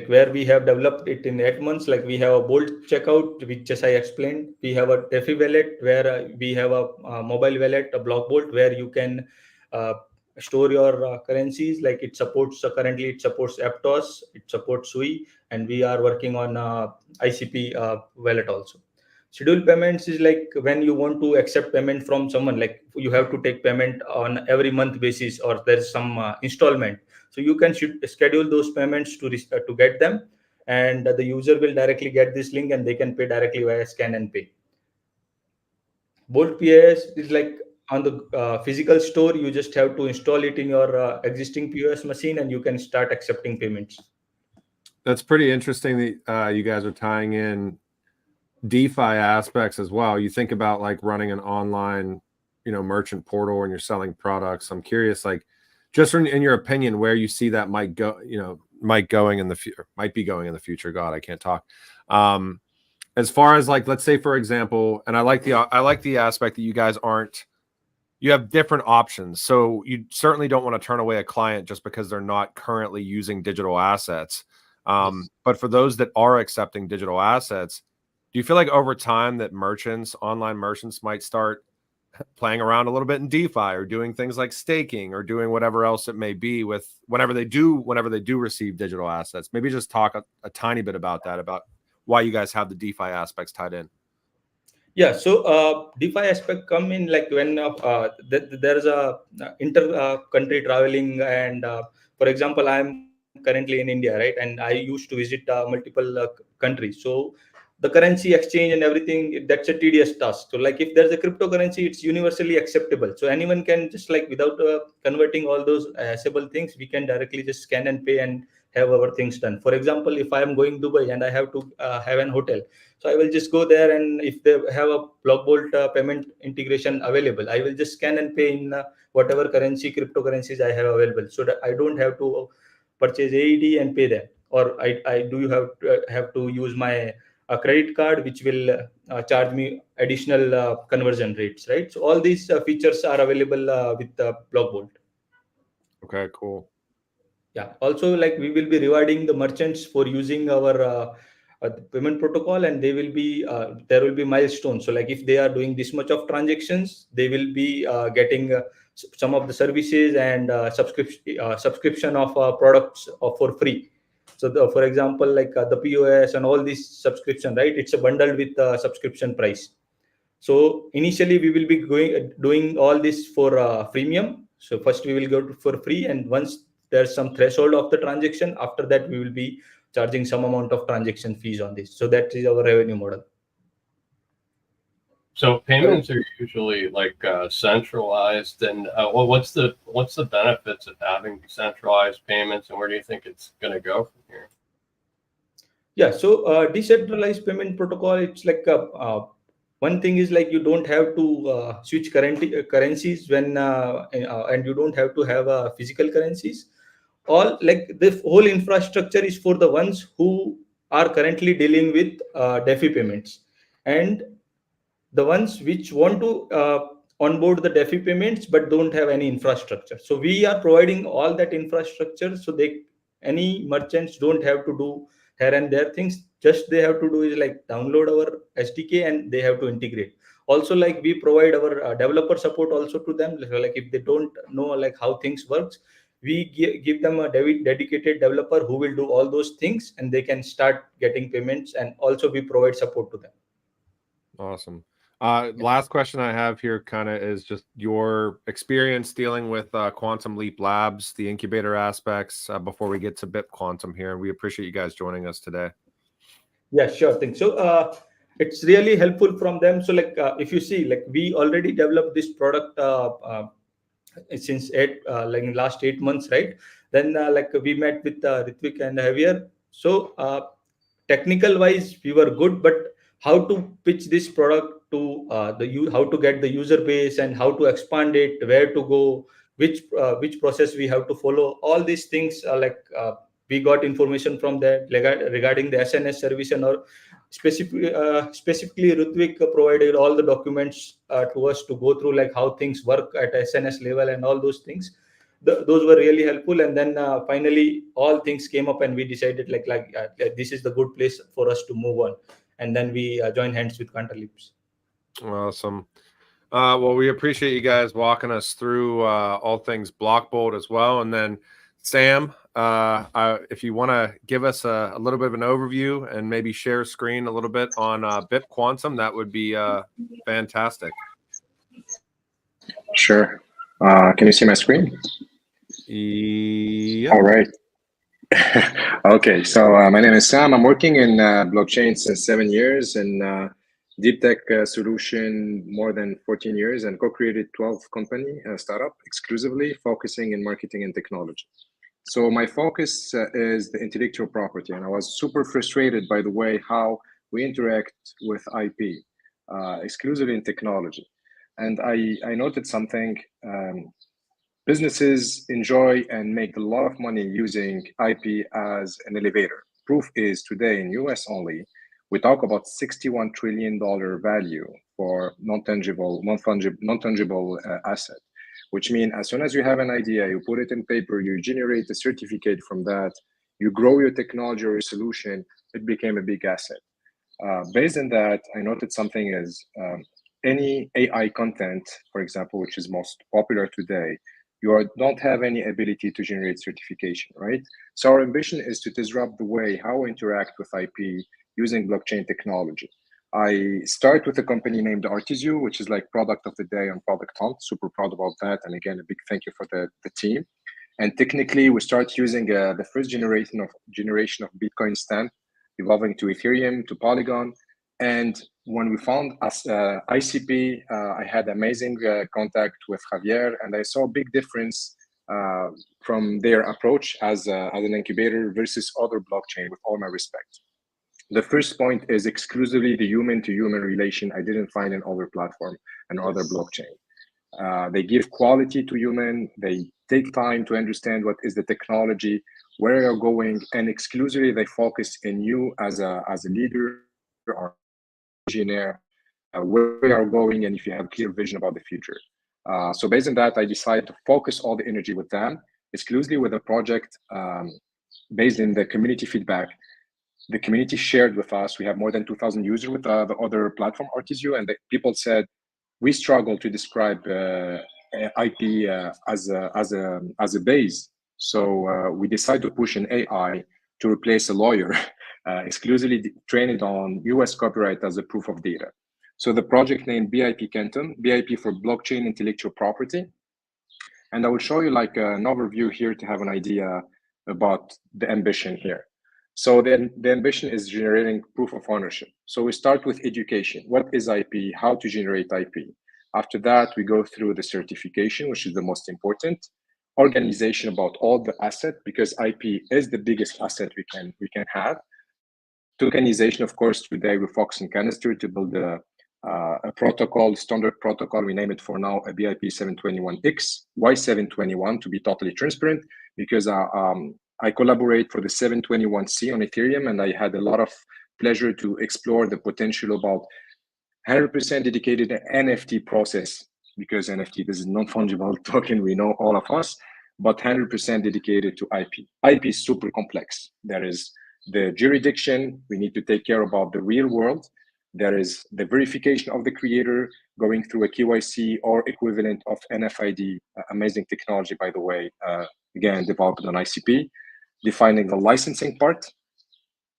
where we have developed it in 8 months. Like we have a Bolt checkout, which as I explained, we have a DeFi wallet where we have a mobile wallet, a block Bolt where you can store your currencies. Like it supports currently it supports Aptos, it supports Sui, and we are working on ICP wallet also. Scheduled payments is like when you want to accept payment from someone, like you have to take payment on every month basis or there's some installment. So you can schedule those payments to get them, and the user will directly get this link and they can pay directly via scan and pay. Bolt POS is like on the physical store. You just have to install it in your existing POS machine and you can start accepting payments. That's pretty interesting that you guys are tying in DeFi aspects as well. You think about like running an online, merchant portal and you're selling products. I'm curious, like, just in your opinion, where you see that might go, might be going in the future. God, I can't talk. As far as like, let's say for example, and I like the aspect that you guys you have different options. So you certainly don't want to turn away a client just because they're not currently using digital assets. Yes. But for those that are accepting digital assets, do you feel like over time that online merchants might start playing around a little bit in DeFi or doing things like staking or doing whatever else it may be with whenever they do receive digital assets? Maybe just talk a tiny bit about that, about why you guys have the DeFi aspects tied in. Yeah, so DeFi aspect come in like when there's a inter country traveling and for example, I'm currently in India, right? And I used to visit multiple countries. So the currency exchange and everything, that's a tedious task. So like if there's a cryptocurrency, it's universally acceptable. So anyone can just like without converting all those accessible things, we can directly just scan and pay and have our things done. For example, if I am going Dubai and I have to have an hotel, so I will just go there, and if they have a Blockbolt payment integration available, I will just scan and pay in whatever currency, cryptocurrencies I have available, so that I don't have to purchase AED and pay them, or I do have to use my credit card, which will charge me additional conversion rates, right? So all these features are available with Blockbolt. Okay, cool. Yeah. Also, like we will be rewarding the merchants for using our payment protocol, and they will be there will be milestones. So like if they are doing this much of transactions, they will be getting some of the services and subscription of products for free. So for example, like the POS and all these subscription, right? It's a bundle with subscription price. So initially we will be doing all this for freemium. So first we will go for free, and once there's some threshold of the transaction, after that we will be charging some amount of transaction fees on this. So that is our revenue model. So payments are usually like centralized, and what's the benefits of having decentralized payments, and where do you think it's going to go from here? Yeah, so decentralized payment protocol, it's like one thing is like you don't have to switch currencies when and you don't have to have physical currencies. All like the whole infrastructure is for the ones who are currently dealing with DeFi payments, and the ones which want to onboard the DeFi payments but don't have any infrastructure. So we are providing all that infrastructure, so they any merchants don't have to do here and there things. Just they have to do is like download our SDK and they have to integrate. Also, like we provide our developer support also to them. Like if they don't know like how things works, we give them a dedicated developer who will do all those things, and they can start getting payments. And also we provide support to them. Awesome. Last question I have here kind of is just your experience dealing with Quantum Leap Labs, the incubator aspects, before we get to BIP Quantum here. And we appreciate you guys joining us today. Yeah, sure thing. So it's really helpful from them. So like if you see, like we already developed this product since like in last 8 months, right? Then like we met with Ritvik and Javier. So technical wise we were good, but how to pitch this product to how to get the user base and how to expand it, where to go, which process we have to follow, all these things we got information from that regarding the SNS service, and or specifically Ritvik provided all the documents to us to go through, like how things work at SNS level and all those things. Those were really helpful. And then finally all things came up and we decided this is the good place for us to move on, and then we joined hands with Quantum Leaps. Awesome. Well, we appreciate you guys walking us through all things Blockbolt as well. And then Sam, if you want to give us a little bit of an overview and maybe share screen a little bit on BIP Quantum, that would be fantastic. Sure. Can you see my screen? Yeah. All right. Okay, so my name is Sam. I'm working in blockchain since 7 years, and deep tech solution more than 14 years, and co-created 12 company startup exclusively focusing in marketing and technology. So my focus is the intellectual property, and I was super frustrated by the way how we interact with IP exclusively in technology. And I noted something. Businesses enjoy and make a lot of money using IP as an elevator. Proof is today in US only, we talk about $61 trillion value for non-tangible asset, which means as soon as you have an idea, you put it in paper, you generate a certificate from that, you grow your technology or your solution, it became a big asset. Based on that, I noted something is any AI content, for example, which is most popular today, don't have any ability to generate certification, right? So our ambition is to disrupt the way how we interact with IP using blockchain technology. I start with a company named Artisio, which is like product of the day on Product Hunt. Super proud about that. And again, a big thank you for the team. And technically, we start using the first generation of Bitcoin stamp, evolving to Ethereum, to Polygon. And when we found ICP, I had amazing contact with Javier, and I saw a big difference from their approach as an incubator versus other blockchain, with all my respect. The first point is exclusively the human-to-human relation I didn't find in other platform and other blockchain. They give quality to human, they take time to understand what is the technology, where you're going, and exclusively they focus in you as a leader or engineer, where we are going, and if you have a clear vision about the future. So based on that, I decided to focus all the energy with them, exclusively with a project based in the community feedback. The community shared with us, we have more than 2,000 users with the other platform, Artisio, and the people said, we struggle to describe IP as a base. So we decided to push an AI to replace a lawyer, exclusively trained on US copyright as a proof of data. So the project named BIP Quantum, BIP for Blockchain Intellectual Property. And I will show you like an overview here to have an idea about the ambition here. So then the ambition is generating proof of ownership. So we start with education. What is IP? How to generate IP? After that, we go through the certification, which is the most important. Organization about all the asset, because IP is the biggest asset we can have. Tokenization, of course, today we focus on Canister to build a protocol, standard protocol. We name it for now a BIP 721X. Why 721? To be totally transparent, because I collaborate for the 721C on Ethereum, and I had a lot of pleasure to explore the potential about 100% dedicated NFT process, because NFT, this is non-fungible token, we know all of us, but 100% dedicated to IP. IP is super complex. There is the jurisdiction, we need to take care about the real world. There is the verification of the creator going through a KYC or equivalent of NFID, amazing technology, by the way, again, developed on ICP, defining the licensing part,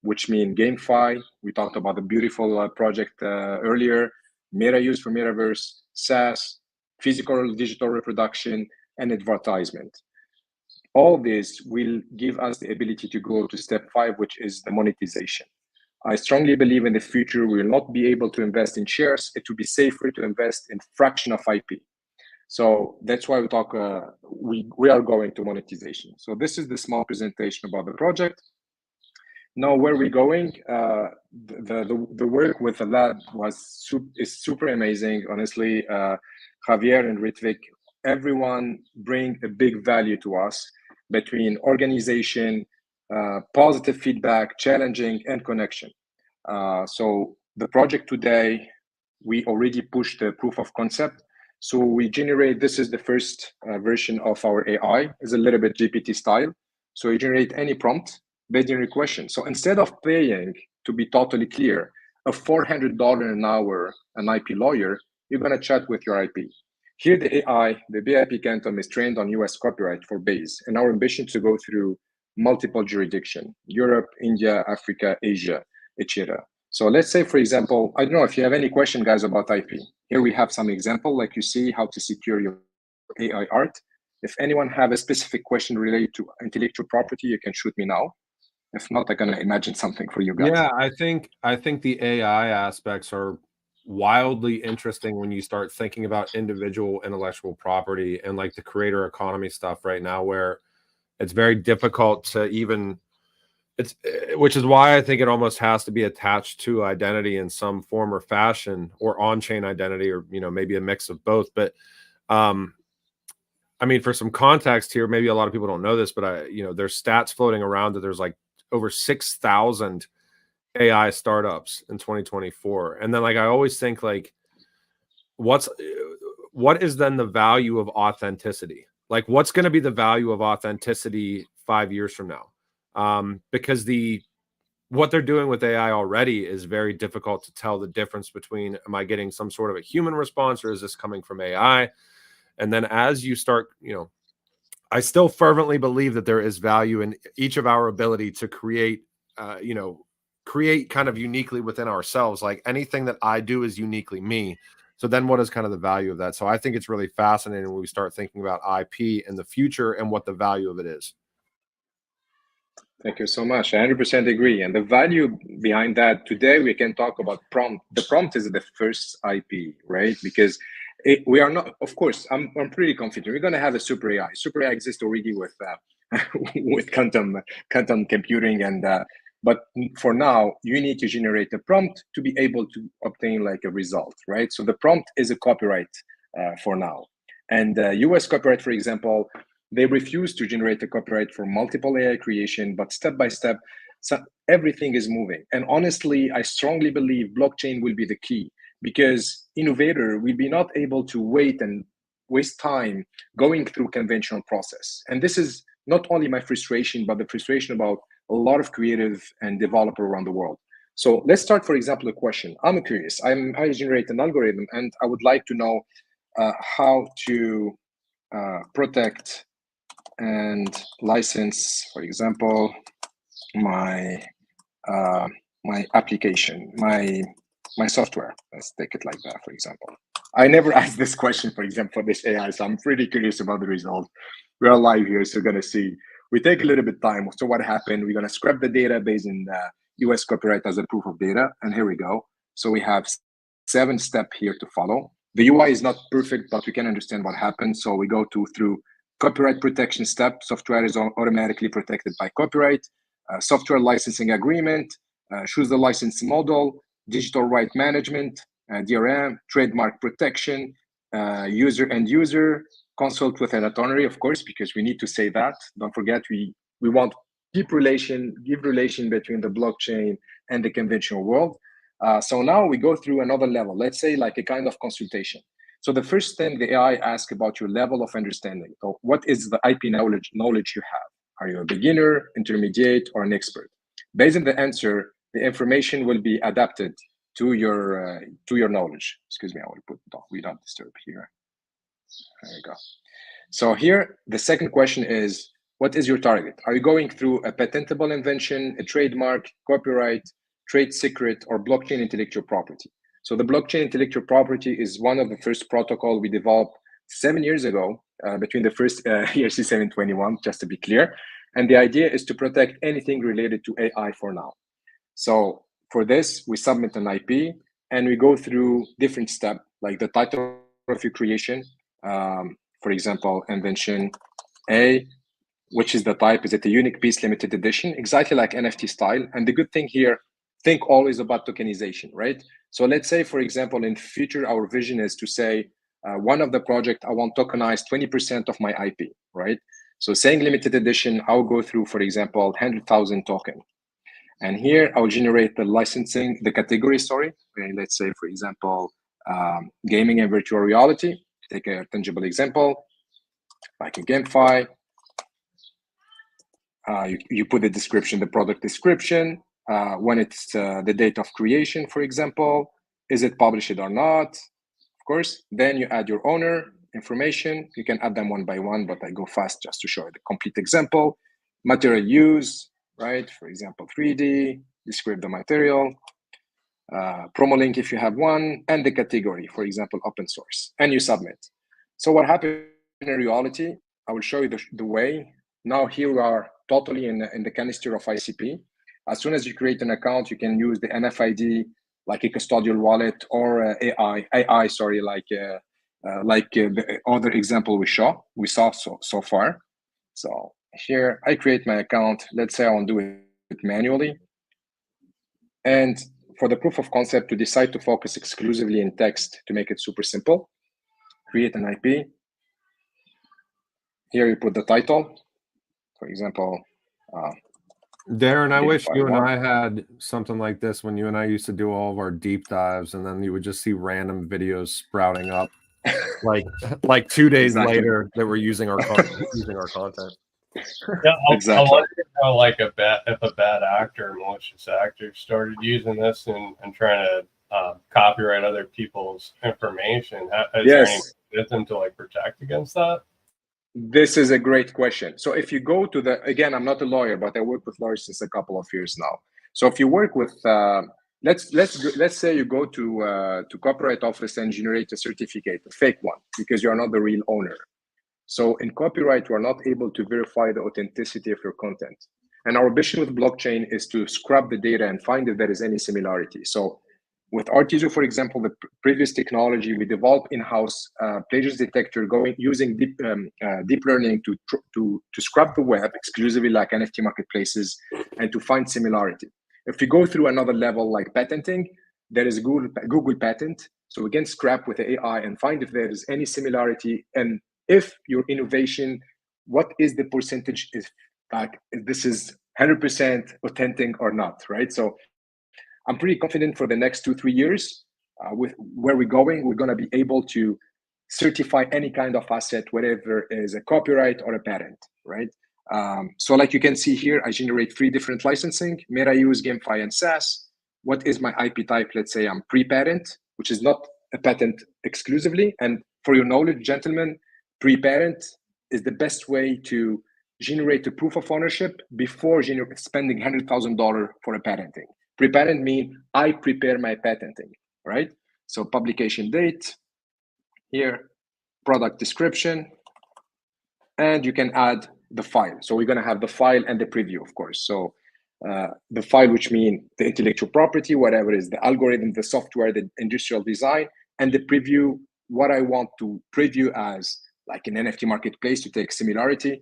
which means GameFi. We talked about the beautiful project earlier, meta use for metaverse, SaaS, physical digital reproduction, and advertisement. All this will give us the ability to go to step 5, which is the monetization. I strongly believe in the future we will not be able to invest in shares. It will be safer to invest in fraction of IP. So that's why we talk. We are going to monetization. So this is the small presentation about the project. Now, where we're going, the work with the lab is super amazing. Honestly, Javier and Ritvik, everyone bring a big value to us between organization, positive feedback, challenging, and connection. So the project today, we already pushed the proof of concept. So we generate, this is the first version of our AI, is a little bit GPT style. So you generate any prompt based on your question. So instead of paying, to be totally clear, a $400 an hour an IP lawyer, you're gonna chat with your IP. Here the AI, the BIP Quantum is trained on US copyright for base, and our ambition to go through multiple jurisdiction, Europe, India, Africa, Asia, etc. So let's say, for example, I don't know if you have any question, guys, about IP. Here we have some example, like you see how to secure your AI art. If anyone have a specific question related to intellectual property, you can shoot me now. If not, I'm gonna imagine something for you guys. Yeah, I think the AI aspects are wildly interesting when you start thinking about individual intellectual property and like the creator economy stuff right now, where it's very difficult to even which is why I think it almost has to be attached to identity in some form or fashion, or on-chain identity, or maybe a mix of both. But I mean, for some context here, maybe a lot of people don't know this, but there's stats floating around that there's like over 6,000 AI startups in 2024. And then like I always think like what is then the value of authenticity? Like what's going to be the value of authenticity 5 years from now? Because what they're doing with AI already is very difficult to tell the difference between, am I getting some sort of a human response, or is this coming from AI? And then as you start, I still fervently believe that there is value in each of our ability to create, create kind of uniquely within ourselves. Like anything that I do is uniquely me. So then what is kind of the value of that? So I think it's really fascinating when we start thinking about IP in the future and what the value of it is. Thank you so much. I 100% agree. And the value behind that, today we can talk about prompt. The prompt is the first IP, right? Because we are not, of course, I'm pretty confident we're going to have a super AI. Super AI exists already with with quantum computing, and but for now, you need to generate a prompt to be able to obtain like a result, right? So the prompt is a copyright for now. And US copyright, for example, they refuse to generate a copyright for multiple AI creation, but step by step, so everything is moving. And honestly, I strongly believe blockchain will be the key, because innovator will be not able to wait and waste time going through conventional process. And this is not only my frustration, but the frustration about a lot of creative and developer around the world. So let's start, for example, a question. I'm curious. I generate an algorithm, and I would like to know how to protect and license, for example, my my application, my software. Let's take it like that, for example. I never asked this question, for example, for this AI, so I'm pretty curious about the result. We're live here, so we're gonna see. We take a little bit of time. So what happened? We're gonna scrap the data based in US copyright as a proof of data, and here we go. So we have 7 steps here to follow. The UI is not perfect, but we can understand what happened. So we go through copyright protection step. Software is automatically protected by copyright. Software licensing agreement. Choose the license model. Digital right management. DRM. Trademark protection. End user. Consult with an attorney, of course, because we need to say that. Don't forget, we want give relation between the blockchain and the conventional world. So now we go through another level. Let's say like a kind of consultation. So the first thing the AI asks about your level of understanding. So what is the IP knowledge you have? Are you a beginner, intermediate, or an expert? Based on the answer, the information will be adapted to your knowledge. Excuse me, I will put we don't disturb here. There we go. So here, the second question is, what is your target? Are you going through a patentable invention, a trademark, copyright, trade secret, or blockchain intellectual property? So the blockchain intellectual property is one of the first protocol we developed 7 years ago, between the first ERC 721, just to be clear. And the idea is to protect anything related to AI for now. So for this, we submit an IP, and we go through different steps, like the title of your creation. For example, invention A, which is the type, is it a unique piece limited edition? Exactly like NFT style. And the good thing here, think always about tokenization, right? So let's say, for example, in future, our vision is to say, one of the project, I want tokenize 20% of my IP, right? So saying limited edition, I'll go through, for example, 100,000 token. And here I'll generate the licensing, the category, sorry. Okay, let's say, for example, gaming and virtual reality. Take a tangible example, like a GameFi. You put the description, the product description, when it's the date of creation, for example, is it published or not? Of course, then you add your owner information. You can add them one by one, but I go fast just to show you the complete example. Material use, right? For example, 3D, describe the material, promo link if you have one, and the category, for example, open source, and you submit. So what happened in reality, I will show you the way. Now here we are totally in the canister of ICP. As soon as you create an account, you can use the NFID, like a custodial wallet, or AI, sorry, like the other example we saw so far. So here I create my account. Let's say I want to do it manually. And for the proof of concept, to decide to focus exclusively in text to make it super simple, create an IP. Here you put the title, for example. Darren, I wish you and I had something like this when you and I used to do all of our deep dives, and then you would just see random videos sprouting up, like 2 days later that we're using our content. Yeah, exactly. I wonder how like if a bad actor, malicious actor, started using this and trying to copyright other people's information. Is there any system to like protect against that? This is a great question. So if you go to again, I'm not a lawyer, but I work with lawyers since a couple of years now. So if you work with let's say you go to copyright office and generate a certificate, a fake one, because you are not the real owner. So in copyright, we're not able to verify the authenticity of your content. And our mission with blockchain is to scrub the data and find if there is any similarity. So with Artizo, for example, the previous technology, we developed in-house plagiarism detector using deep learning to scrub the web exclusively like NFT marketplaces and to find similarity. If we go through another level like patenting, there is Google patent. So we can scrap with the AI and find if there is any similarity, and if your innovation, what is the percentage is like this is 100% authentic or not, right? So I'm pretty confident for the next 2-3 years with where we're going to be able to certify any kind of asset, whatever is a copyright or a patent, right? So like you can see here, I generate 3 different licensing: meta use, GameFi, and SaaS. What is my IP type? Let's say I'm pre-patent, which is not a patent exclusively. And for your knowledge, gentlemen, pre-patent is the best way to generate a proof of ownership before spending $100,000 for a patenting. Pre-patent means I prepare my patenting, right? So publication date, here, product description, and you can add the file. So we're gonna have the file and the preview, of course. So the file, which means the intellectual property, whatever is the algorithm, the software, the industrial design, and the preview, what I want to preview as like an NFT marketplace to take similarity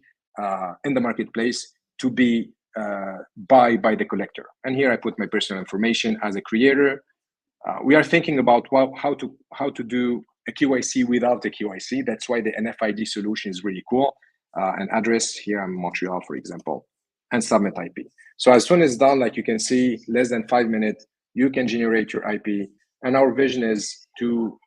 in the marketplace to be by the collector. And here I put my personal information as a creator. We are thinking about how to do a KYC without the KYC. That's why the NFID solution is really cool. An address, here I'm Montreal, for example, and submit IP. So as soon as it's done, like you can see, less than 5 minutes, you can generate your IP. And our vision is to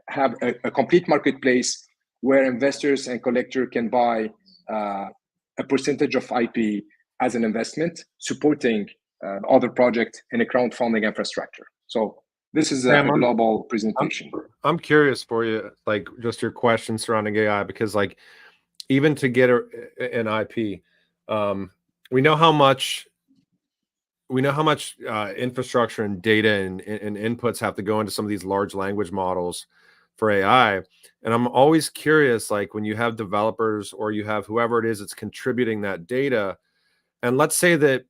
have a complete marketplace where investors and collectors can buy a percentage of IP as an investment, supporting other projects in a crowdfunding infrastructure. So this is a global presentation. I'm curious for you, like just your questions surrounding AI, because like even to get an IP, we know how much infrastructure and data and inputs have to go into some of these large language models for AI. And I'm always curious, like when you have developers or you have whoever it is that's contributing that data, and let's say that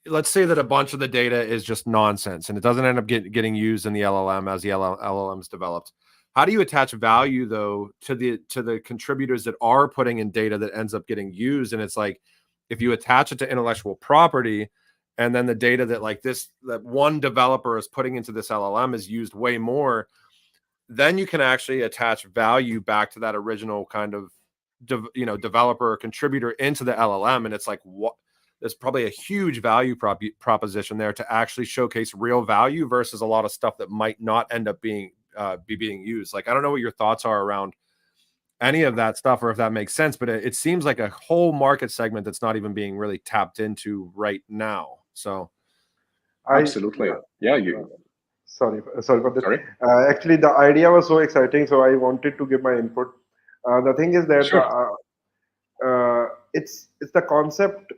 a bunch of the data is just nonsense and it doesn't end up getting used in the LLM as the LLM's developed. How do you attach value though to the contributors that are putting in data that ends up getting used? And it's like, if you attach it to intellectual property, and then the data that one developer is putting into this LLM is used way more, then you can actually attach value back to that original kind of developer or contributor into the LLM. And it's like, what? There's probably a huge value proposition there to actually showcase real value versus a lot of stuff that might not end up being used. Like, I don't know what your thoughts are around any of that stuff, or if that makes sense, but it seems like a whole market segment that's not even being really tapped into right now. So absolutely. Yeah, sorry for this. Actually, the idea was so exciting, so I wanted to give my input. The thing is that it's the concept.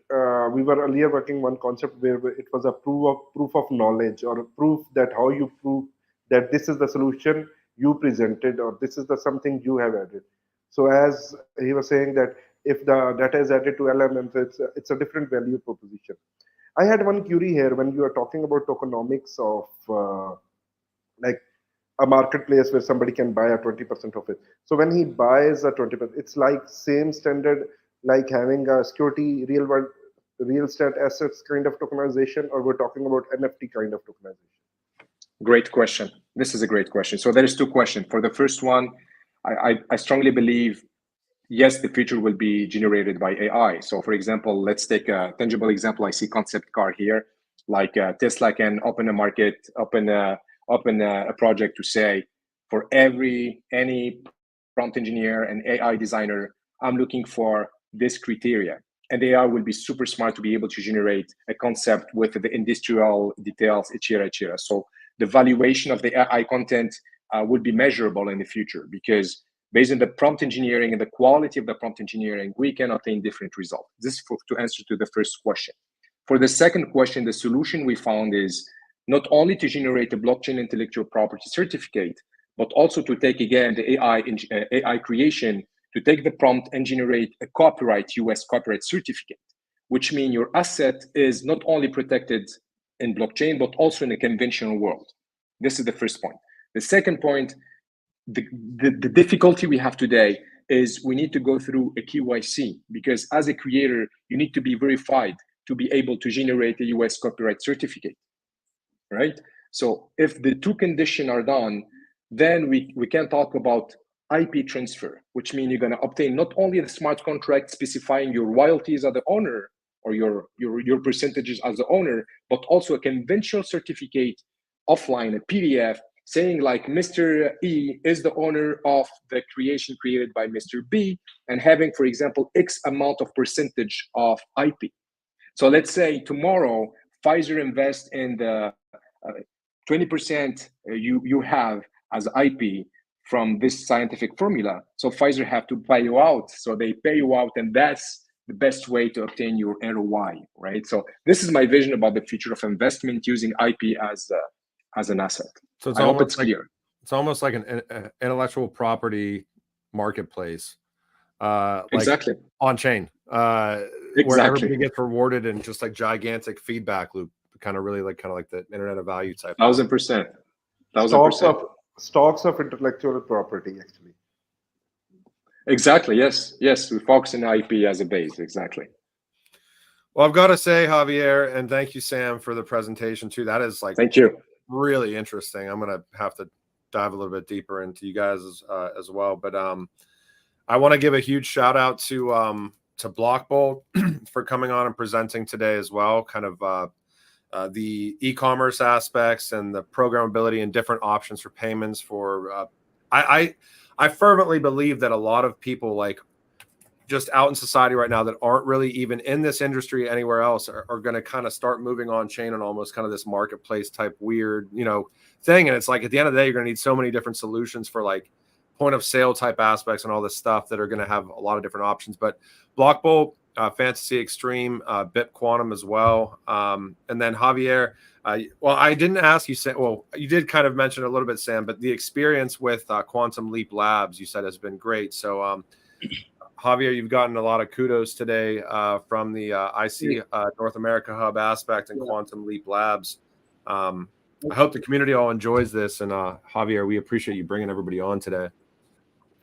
We were earlier working one concept where it was a proof of knowledge, or a proof that how you prove that this is the solution you presented, or this is the something you have added. So as he was saying that if the data is added to LLMs, it's a different value proposition. I had one query here when you are talking about tokenomics of like a marketplace where somebody can buy a 20% of it. So when he buys a 20%, it's like same standard like having a security real estate assets kind of tokenization, or we're talking about NFT kind of tokenization? Great question. This is a great question. So there is 2 questions. For the first one, I strongly believe, yes, the future will be generated by AI. So for example, let's take a tangible example. I see concept car here, like Tesla can open a market, open a project to say, for any prompt engineer and AI designer, I'm looking for this criteria. And the AI will be super smart to be able to generate a concept with the industrial details, etc., etc. So the valuation of the AI content will be measurable in the future, because based on the prompt engineering and the quality of the prompt engineering, we can obtain different results. This to answer to the first question. For the second question, the solution we found is not only to generate a blockchain intellectual property certificate, but also to take, again, the AI creation, to take the prompt and generate a copyright, US copyright certificate, which means your asset is not only protected in blockchain, but also in a conventional world. This is the first point. The second point, the difficulty we have today is we need to go through a KYC, because as a creator, you need to be verified to be able to generate a US copyright certificate, right? So if the two conditions are done, then we can talk about IP transfer, which means you're going to obtain not only the smart contract specifying your royalties as the owner or your percentages as the owner, but also a conventional certificate offline, a PDF, saying like Mr. E is the owner of the creation created by Mr. B, and having, for example, X amount of percentage of IP. So let's say tomorrow Pfizer invests in the 20% you have as IP from this scientific formula. So Pfizer have to pay you out. So they pay you out, and that's the best way to obtain your ROI, right? So this is my vision about the future of investment using IP as an asset. So it's I hope it's like, clear. It's almost like an intellectual property marketplace. Exactly. Like on chain, Exactly. where everybody gets rewarded in just like gigantic feedback loop, kind of like the internet of value type. 1000%. Stocks of intellectual property, actually. Exactly. Yes. We focus on IP as a base. Exactly. Well, I've got to say, Javier, and thank you, Sam, for the presentation too. That is like, thank you. Really interesting. I'm going to have to dive a little bit deeper into you guys as well. But I want to give a huge shout out to Blockbolt for coming on and presenting today as well. Kind of the e-commerce aspects and the programmability and different options for payments. For I fervently believe that a lot of people like just out in society right now that aren't really even in this industry anywhere else are going to kind of start moving on chain and almost kind of this marketplace type weird, thing. And it's like, at the end of the day, you're going to need so many different solutions for like point of sale type aspects and all this stuff that are going to have a lot of different options. But Blockbolt, Fantasy Extreme, Bit Quantum as well. And then Javier, well, I didn't ask you, well, you did kind of mention a little bit, Sam, but the experience with Quantum Leap Labs, you said has been great. So, Javier, you've gotten a lot of kudos today from the IC North America Hub aspect and Quantum Leap Labs. I hope the community all enjoys this. And Javier, we appreciate you bringing everybody on today.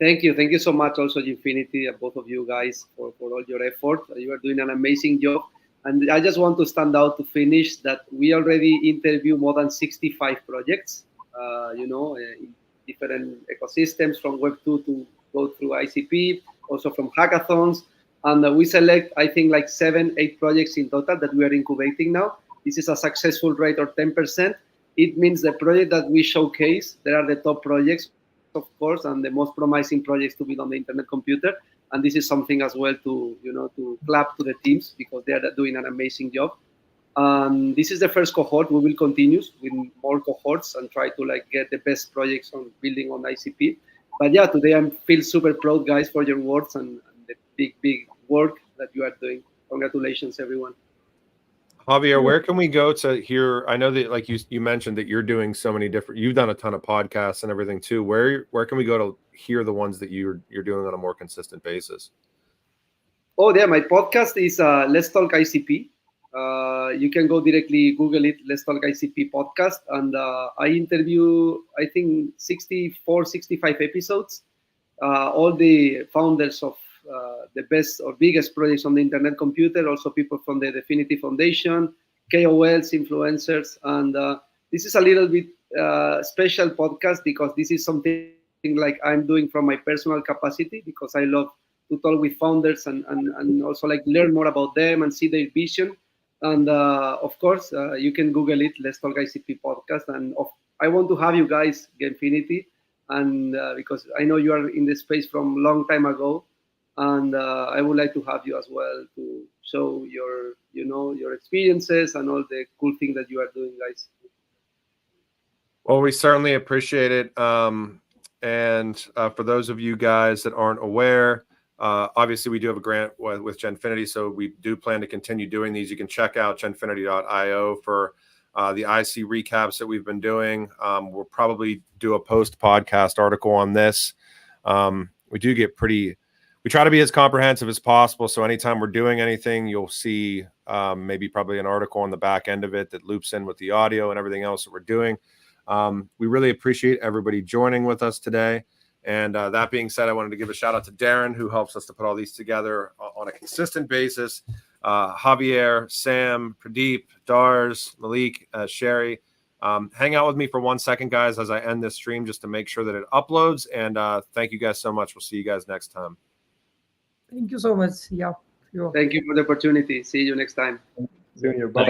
Thank you so much, also Infinity, both of you guys, for all your effort. You are doing an amazing job. And I just want to stand out to finish that we already interview more than 65 projects, in different ecosystems from Web2 to go through ICP, also from hackathons. And we select, I think, like 7-8 projects in total that we are incubating now. This is a successful rate of 10%. It means the project that we showcase, they are the top projects, of course, and the most promising projects to build on the internet computer. And this is something as well to, to clap to the teams, because they are doing an amazing job. This is the first cohort. We will continue with more cohorts and try to get the best projects on building on ICP. But yeah, today I feel super proud, guys, for your words and the big work that you are doing. Congratulations, everyone. Javier, where can we go to hear? I know that, like you mentioned, that you're doing so many different. You've done a ton of podcasts and everything too. Where can we go to hear the ones that you're doing on a more consistent basis? Oh, yeah, my podcast is Let's Talk ICP. You can go directly Google it, Let's Talk ICP podcast, and I interview, I think, 64, 65 episodes. All the founders of the best or biggest projects on the internet computer, also people from the Definity Foundation, KOLs, influencers. And this is a little bit special podcast because this is something like I'm doing from my personal capacity, because I love to talk with founders and also learn more about them and see their vision. And of course, you can Google it, Let's Talk ICP podcast. And I want to have you guys, Infinity, and because I know you are in the space from a long time ago. And I would like to have you as well to show your experiences and all the cool things that you are doing, guys. Well, we certainly appreciate it. And for those of you guys that aren't aware, obviously we do have a grant with Genfinity, so we do plan to continue doing these. You can check out genfinity.io for the IC recaps that we've been doing. We'll probably do a post-podcast article on this. We try to be as comprehensive as possible. So anytime we're doing anything, you'll see maybe probably an article on the back end of it that loops in with the audio and everything else that we're doing. We really appreciate everybody joining with us today. And that being said, I wanted to give a shout out to Darren, who helps us to put all these together on a consistent basis. Javier, Sam, Pradeep, Dars, Malik, Sherry. Hang out with me for 1 second, guys, as I end this stream just to make sure that it uploads. And thank you guys so much. We'll see you guys next time. Thank you so much. Yeah. Thank you for the opportunity. See you next time. See you. Bye-bye.